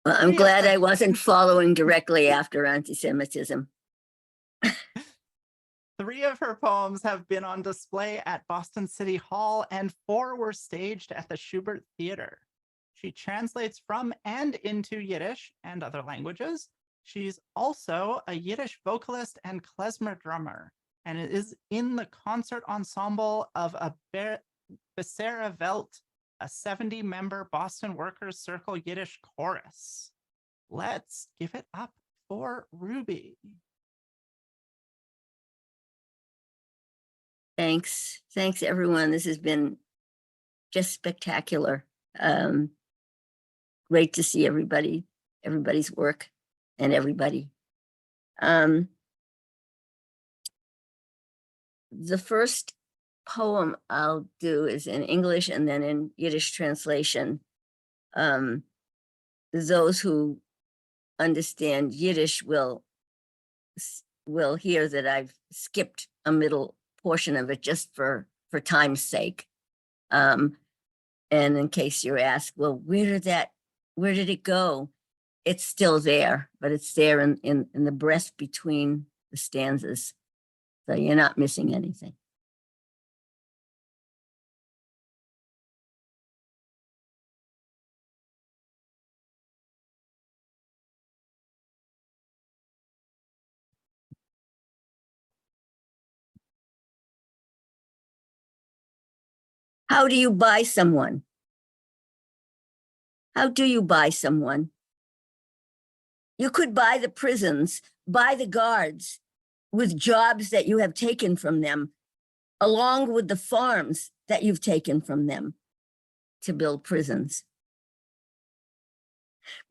Well, I'm glad I wasn't following directly after anti-Semitism. 3 of her poems have been on display at Boston City Hall, and 4 were staged at the Schubert Theater. She translates from and into Yiddish and other languages. She's also a Yiddish vocalist and klezmer drummer, and is in the concert ensemble of a Bessera Welt, a 70-member Boston Workers Circle Yiddish chorus. Let's give it up for Ruby. Thanks everyone. This has been just spectacular. Great to see everybody's work and everybody. The first poem I'll do is in English and then in Yiddish translation. Those who understand Yiddish will hear that I've skipped a middle portion of it just for time's sake. And in case you're asked, well, where did it go? It's still there, but it's there in the breath between the stanzas. So you're not missing anything. How do you buy someone? How do you buy someone? You could buy the prisons, buy the guards with jobs that you have taken from them, along with the farms that you've taken from them to build prisons.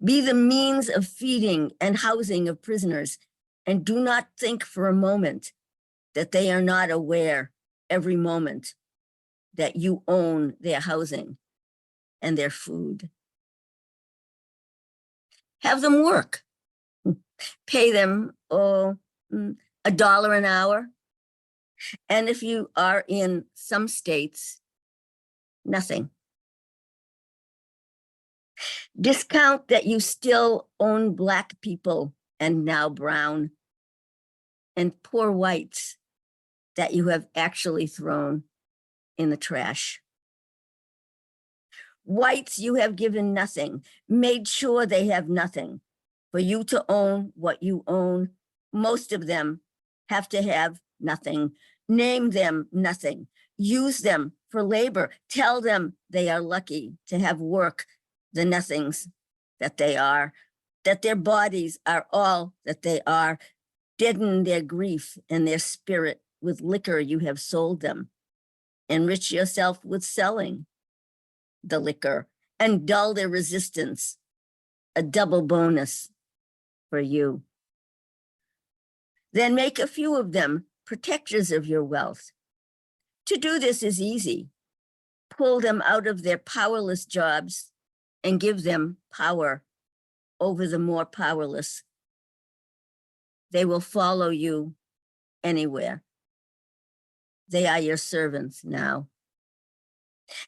Be the means of feeding and housing of prisoners, and do not think for a moment that they are not aware every moment that you own their housing and their food. Have them work. Pay them $1 an hour. And if you are in some states, nothing. Discount that you still own Black people and now brown, and poor whites that you have actually thrown in the trash. Whites you have given nothing, made sure they have nothing. For you to own what you own, most of them have to have nothing. Name them nothing. Use them for labor. Tell them they are lucky to have work, the nothings that they are, that their bodies are all that they are. Deaden their grief and their spirit with liquor you have sold them. Enrich yourself with selling the liquor and dull their resistance, a double bonus for you. Then make a few of them protectors of your wealth. To do this is easy. Pull them out of their powerless jobs and give them power over the more powerless. They will follow you anywhere. They are your servants now.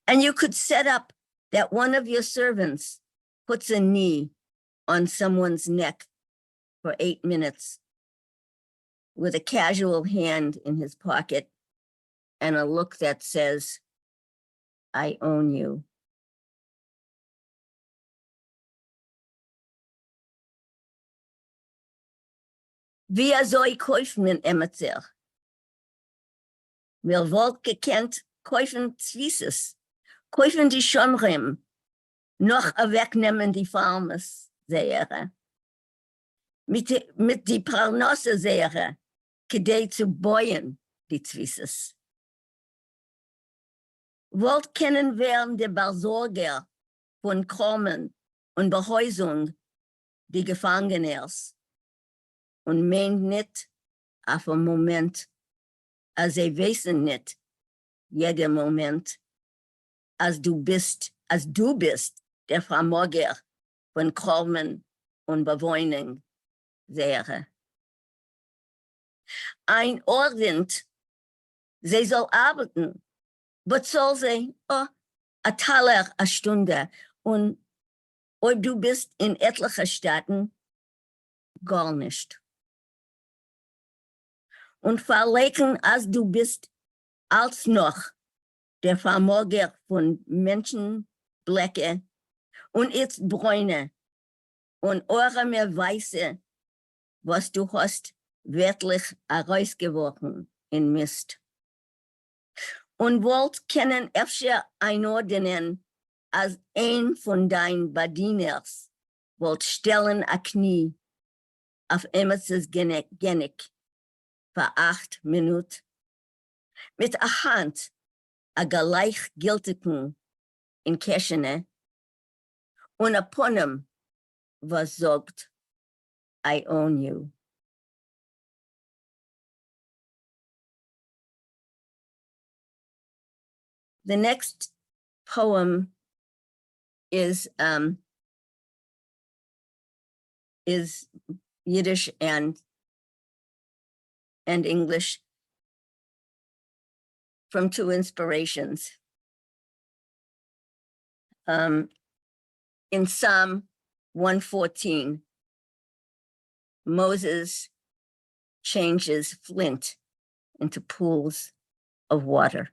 And you could set up that one of your servants puts a knee on someone's neck for 8 minutes with a casual hand in his pocket and a look that says, I own you. Wie soll ich kaufen Emetzer? Mir wollt gekannt kaufen Zwiesses, kaufen die Schomrim, noch wegnehmen die Farmes, Sehere. Mit die Parnasse, Sehere, kedei zu bäuen, die Zwiesses. Wollt kennen werden der Besorger von Kommen und Behäusung, die Gefangeners. Und meint nicht auf einen Moment, als sie wissen nicht, jeder Moment, als du bist der Vermoger von Kommen und Bewohnung wäre. Ein Ordent, sie soll arbeiten, was soll sie? Oh, a Taler a Stunde. Und ob du bist in etlichen Staaten, gar nicht. Und verlegen, als du bist, als noch der Vermoger von Menschenblecke und jetzt Bräune und eure mehr Weiße, was du hast, wirklich herausgeworfen in Mist. Und wollt kennen öfter einordnen, als ein von deinen Bedieners wollt stellen a Knie auf Emetzes Genick für 8 Minuten mit a Hand a gleichgültigen in Keschene und a Ponem, was sagt, I own you. The next poem is Yiddish and English from 2 inspirations. In Psalm 114, Moses changes flint into pools of water.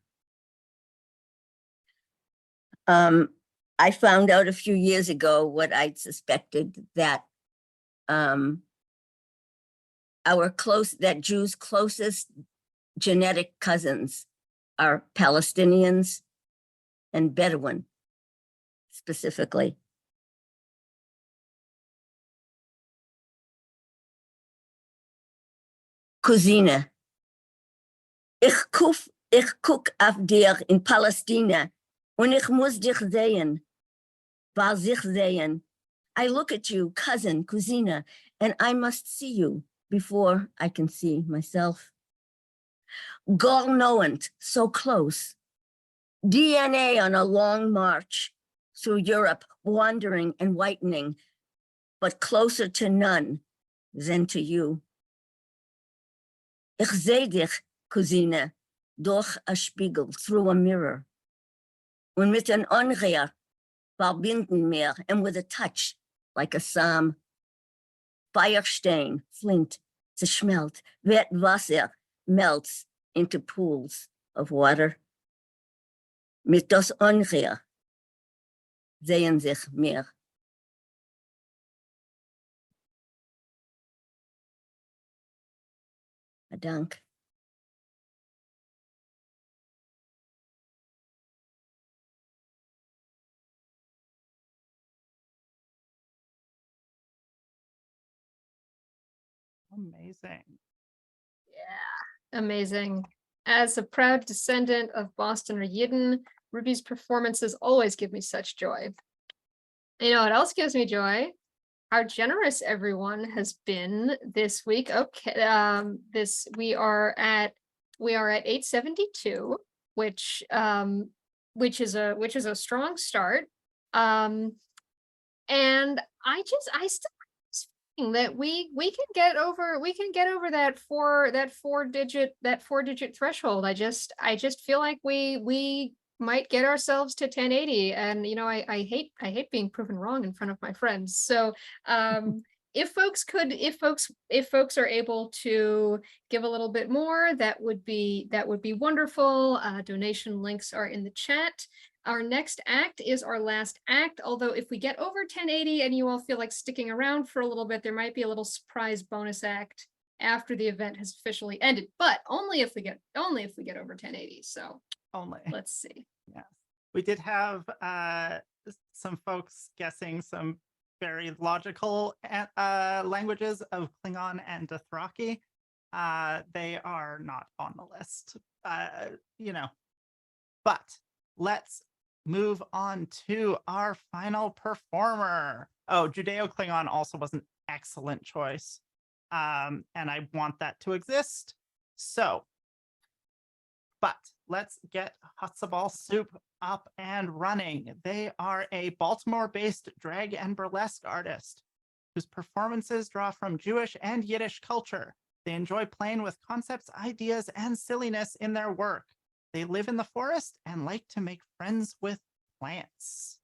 I found out a few years ago what I'd suspected, that Jews' closest genetic cousins are Palestinians and Bedouin, specifically. Cousine, ich guck auf dir in Palästina und ich muss dich sehen, sich sehen. I look at you, cousin, cousina, and I must see you before I can see myself. Gall-knowant, so close. DNA on a long march through Europe, wandering and whitening, but closer to none than to you. Ich seh dich, Cousine, durch a Spiegel, through a mirror. Und mit ein Onreer verbinden mir, and with a touch, like a psalm. Feierstein, flint, zerschmelt, wet Wasser melts into pools of water. Mit das Onreer sehen sich mir. Dank. Amazing. Yeah, amazing. As a proud descendant of Bostoner Yidden, Ruby's performances always give me such joy. You know what else gives me joy? How generous everyone has been this week. Okay, we are at 872, which is a strong start. And I still think that we can get over that four digit threshold. I just feel like we might get ourselves to 1080, and you know, I hate being proven wrong in front of my friends. So if folks are able to give a little bit more, that would be wonderful. Donation links are in the chat. Our next act is our last act, although if we get over 1080 and you all feel like sticking around for a little bit, there might be a little surprise bonus act after the event has officially ended, but only if we get over 1080. So Only. let's see. Yeah. We did have some folks guessing some very logical languages of Klingon and Dothraki. They are not on the list, you know, but let's move on to our final performer. Oh, Judeo-Klingon also was an excellent choice. And I want that to exist. So, but let's get Hutzaball Soup up and running. They are a Baltimore-based drag and burlesque artist whose performances draw from Jewish and Yiddish culture. They enjoy playing with concepts, ideas, and silliness in their work. They live in the forest and like to make friends with plants.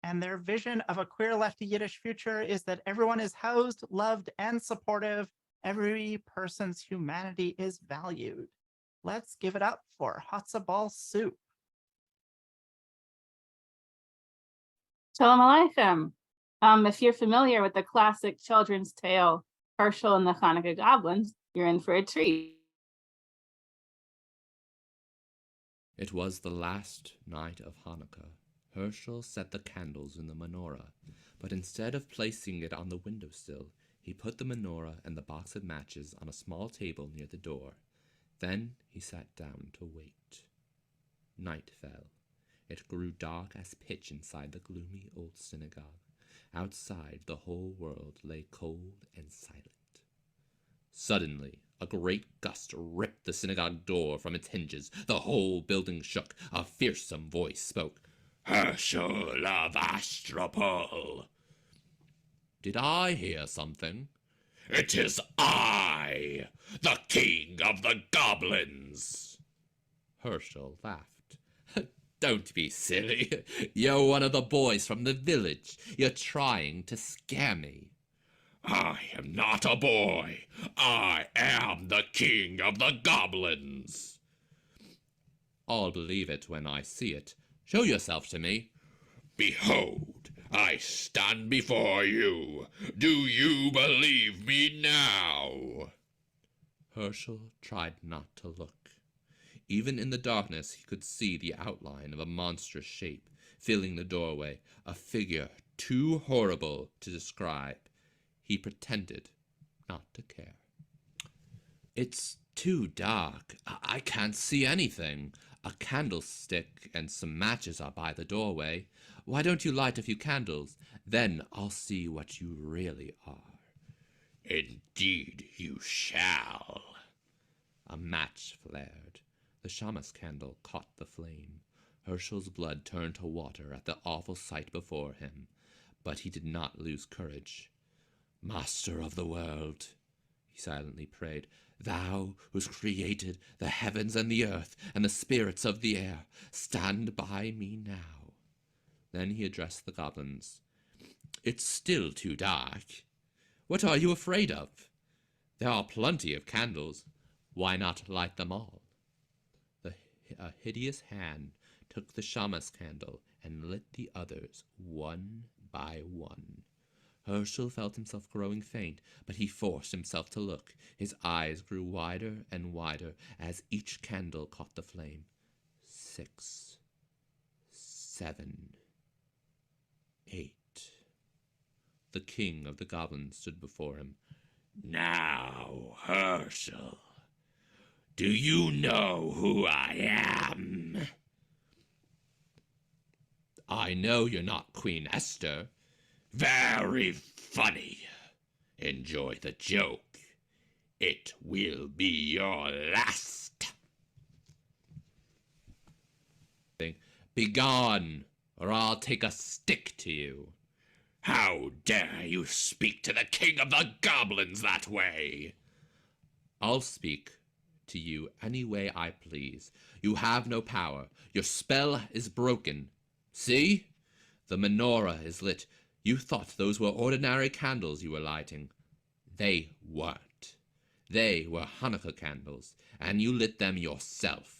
And their vision of a queer lefty Yiddish future is that everyone is housed, loved, and supportive. Every person's humanity is valued. Let's give it up for Hutzaball Soup. Shalom Aleichem. If you're familiar with the classic children's tale, Herschel and the Hanukkah Goblins, you're in for a treat. It was the last night of Hanukkah. Herschel set the candles in the menorah, but instead of placing it on the windowsill, he put the menorah and the box of matches on a small table near the door. Then he sat down to wait. Night fell. It grew dark as pitch inside the gloomy old synagogue. Outside, the whole world lay cold and silent. Suddenly, a great gust ripped the synagogue door from its hinges. The whole building shook. A fearsome voice spoke. Herschel of Astropol. Did I hear something? It is I, the king of the goblins. Herschel laughed. Don't be silly. You're one of the boys from the village. You're trying to scare me. I am not a boy. I am the king of the goblins. I'll believe it when I see it. Show yourself to me. Behold, I stand before you. Do you believe me now? Herschel tried not to look. Even in the darkness he could see the outline of a monstrous shape filling the doorway, a figure too horrible to describe. He pretended not to care. It's too dark. I can't see anything. A candlestick and some matches are by the doorway. Why don't you light a few candles? Then I'll see what you really are. Indeed you shall. A match flared. The shamas candle caught the flame. Herschel's blood turned to water at the awful sight before him, but he did not lose courage. Master of the world, he silently prayed, thou who's created the heavens and the earth and the spirits of the air, stand by me now. Then he addressed the goblins. It's still too dark. What are you afraid of? There are plenty of candles. Why not light them all? A hideous hand took the shamas candle and lit the others one by one. Herschel felt himself growing faint, but he forced himself to look. His eyes grew wider and wider as each candle caught the flame. 6, 7, 8. The king of the goblins stood before him. Now, Herschel, do you know who I am? I know you're not Queen Esther. Very funny. Enjoy the joke. It will be your last. Begone, or I'll take a stick to you. How dare you speak to the king of the goblins that way? I'll speak to you any way I please. You have no power. Your spell is broken. See? The menorah is lit. You thought those were ordinary candles you were lighting. They weren't. They were Hanukkah candles, and you lit them yourself.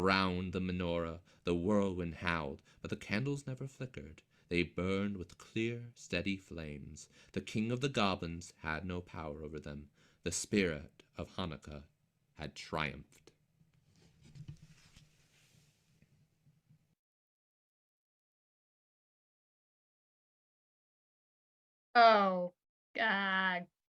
Around the menorah, the whirlwind howled, but the candles never flickered. They burned with clear, steady flames. The king of the goblins had no power over them. The spirit of Hanukkah had triumphed. Oh,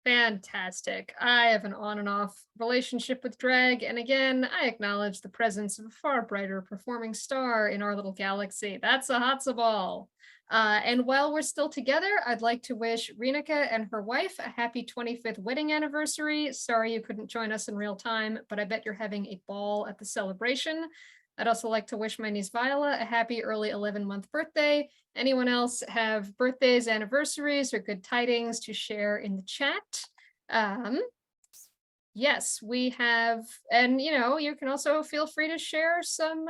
fantastic. I have an on and off relationship with drag, and again, I acknowledge the presence of a far brighter performing star in our little galaxy. That's a Hatzabal. And while we're still together, I'd like to wish Rinika and her wife a happy 25th wedding anniversary. Sorry you couldn't join us in real time, but I bet you're having a ball at the celebration. I'd also like to wish my niece Viola a happy early 11-month birthday. Anyone else have birthdays, anniversaries, or good tidings to share in the chat? Yes, we have, and you can also feel free to share some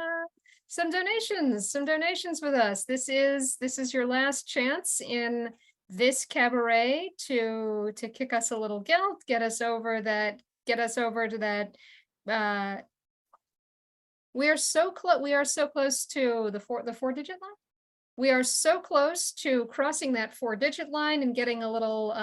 donations with us. This is your last chance in this cabaret to kick us a little guilt, get us over to that We are so close. We are so close to the four-digit line. We are so close to crossing that 4-digit line and getting a little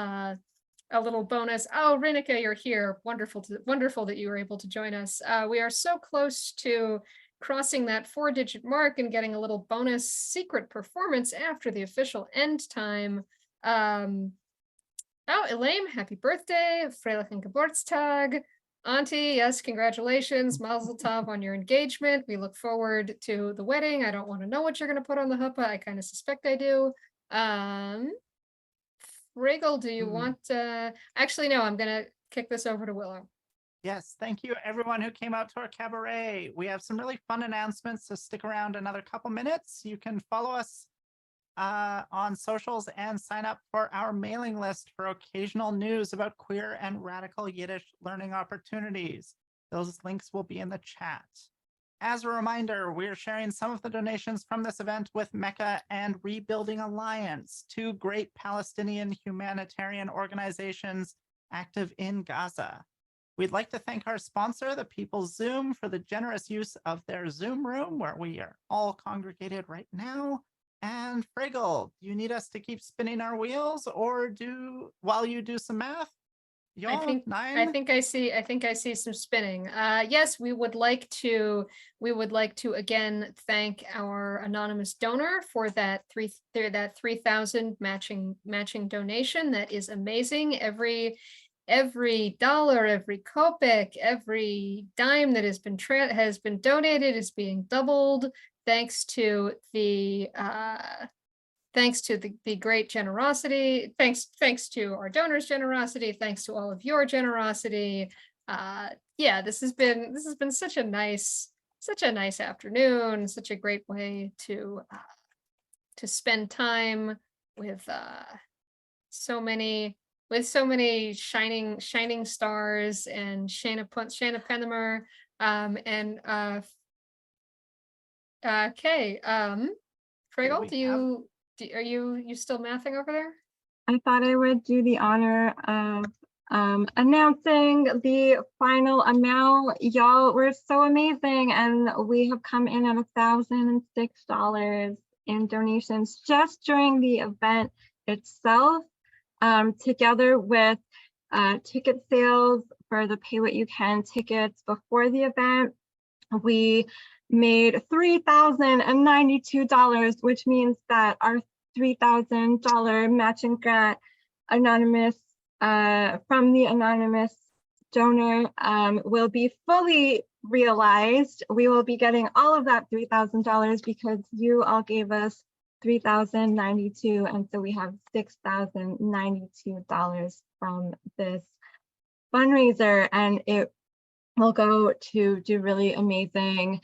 bonus. Oh, Rinika, you're here. Wonderful that you were able to join us. We are so close to crossing that 4-digit mark and getting a little bonus secret performance after the official end time. Oh, Elaine, happy birthday. Freilichen Geburtstag. Auntie, yes, congratulations. Mazel tov on your engagement. We look forward to the wedding. I don't want to know what you're going to put on the huppah. I kind of suspect I do. Regal, do you want actually, no, I'm going to kick this over to Willow. Yes, thank you everyone who came out to our cabaret. We have some really fun announcements, so stick around another couple minutes. You can follow us on socials and sign up for our mailing list for occasional news about queer and radical Yiddish learning opportunities. Those links will be in the chat. As a reminder, we're sharing some of the donations from this event with Mecca and Rebuilding Alliance, two great Palestinian humanitarian organizations active in Gaza. We'd like to thank our sponsor, the People's Zoom, for the generous use of their Zoom room where we are all congregated right now. And Frigel, do you need us to keep spinning our wheels or while you do some math? I think I see some spinning. Yes, we would like to again thank our anonymous donor for that 3,000 matching donation. That is amazing. Every dollar, every kopeck, every dime that has been donated is being doubled thanks to the great generosity, thanks to our donors' generosity, thanks to all of your generosity. Yeah, this has been such a nice afternoon, such a great way to spend time with so many shining stars and Shana Pennemer and Kay. Fragel, are you still mathing over there? I thought I would do the honor of announcing the final amount. Y'all were so amazing, and we have come in at $1,006 in donations just during the event itself, together with ticket sales for the Pay What You Can tickets before the event. We made $3,092, which means that our $3,000 matching grant anonymous from the anonymous donor will be fully realized. We will be getting all of that $3,000 because you all gave us $3,092, and so we have $6,092 from this fundraiser, and it will go to do really amazing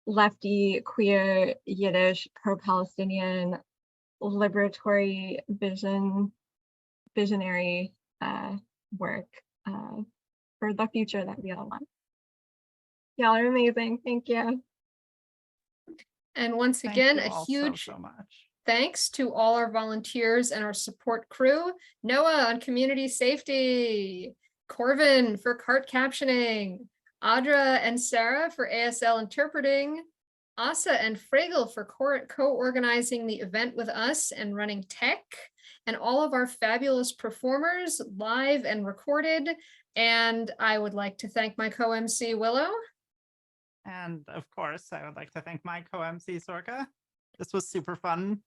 lefty, queer, Yiddish, pro-Palestinian, liberatory visionary work for the future that we all want. Y'all are amazing. Thank you. And once again, a huge so much thanks to all our volunteers and our support crew. Noah on community safety, Corvin for cart captioning, Audra and Sarah for ASL interpreting, Asa and Fragel for co-organizing the event with us and running tech, and all of our fabulous performers, live and recorded. And I would like to thank my co-MC Willow. And of course, I would like to thank my co-MC Sorka. This was super fun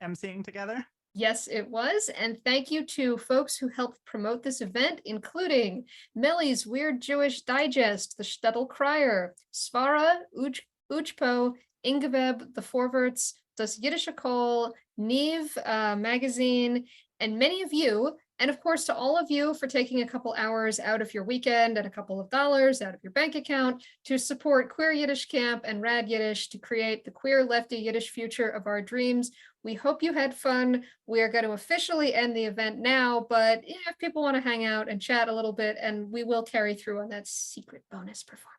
emceeing together. Yes, it was. And thank you to folks who helped promote this event, including Millie's Weird Jewish Digest, the Shtetl Crier, Svara, Ujpo, Ingeveb, the Forverts, Das Yiddische Kol, Neve magazine, and many of you. And of course, to all of you for taking a couple hours out of your weekend and a couple of dollars out of your bank account to support Queer Yiddish Camp and Rad Yiddish to create the queer lefty Yiddish future of our dreams. We hope you had fun. We are going to officially end the event now, but if people want to hang out and chat a little bit, and we will carry through on that secret bonus performance.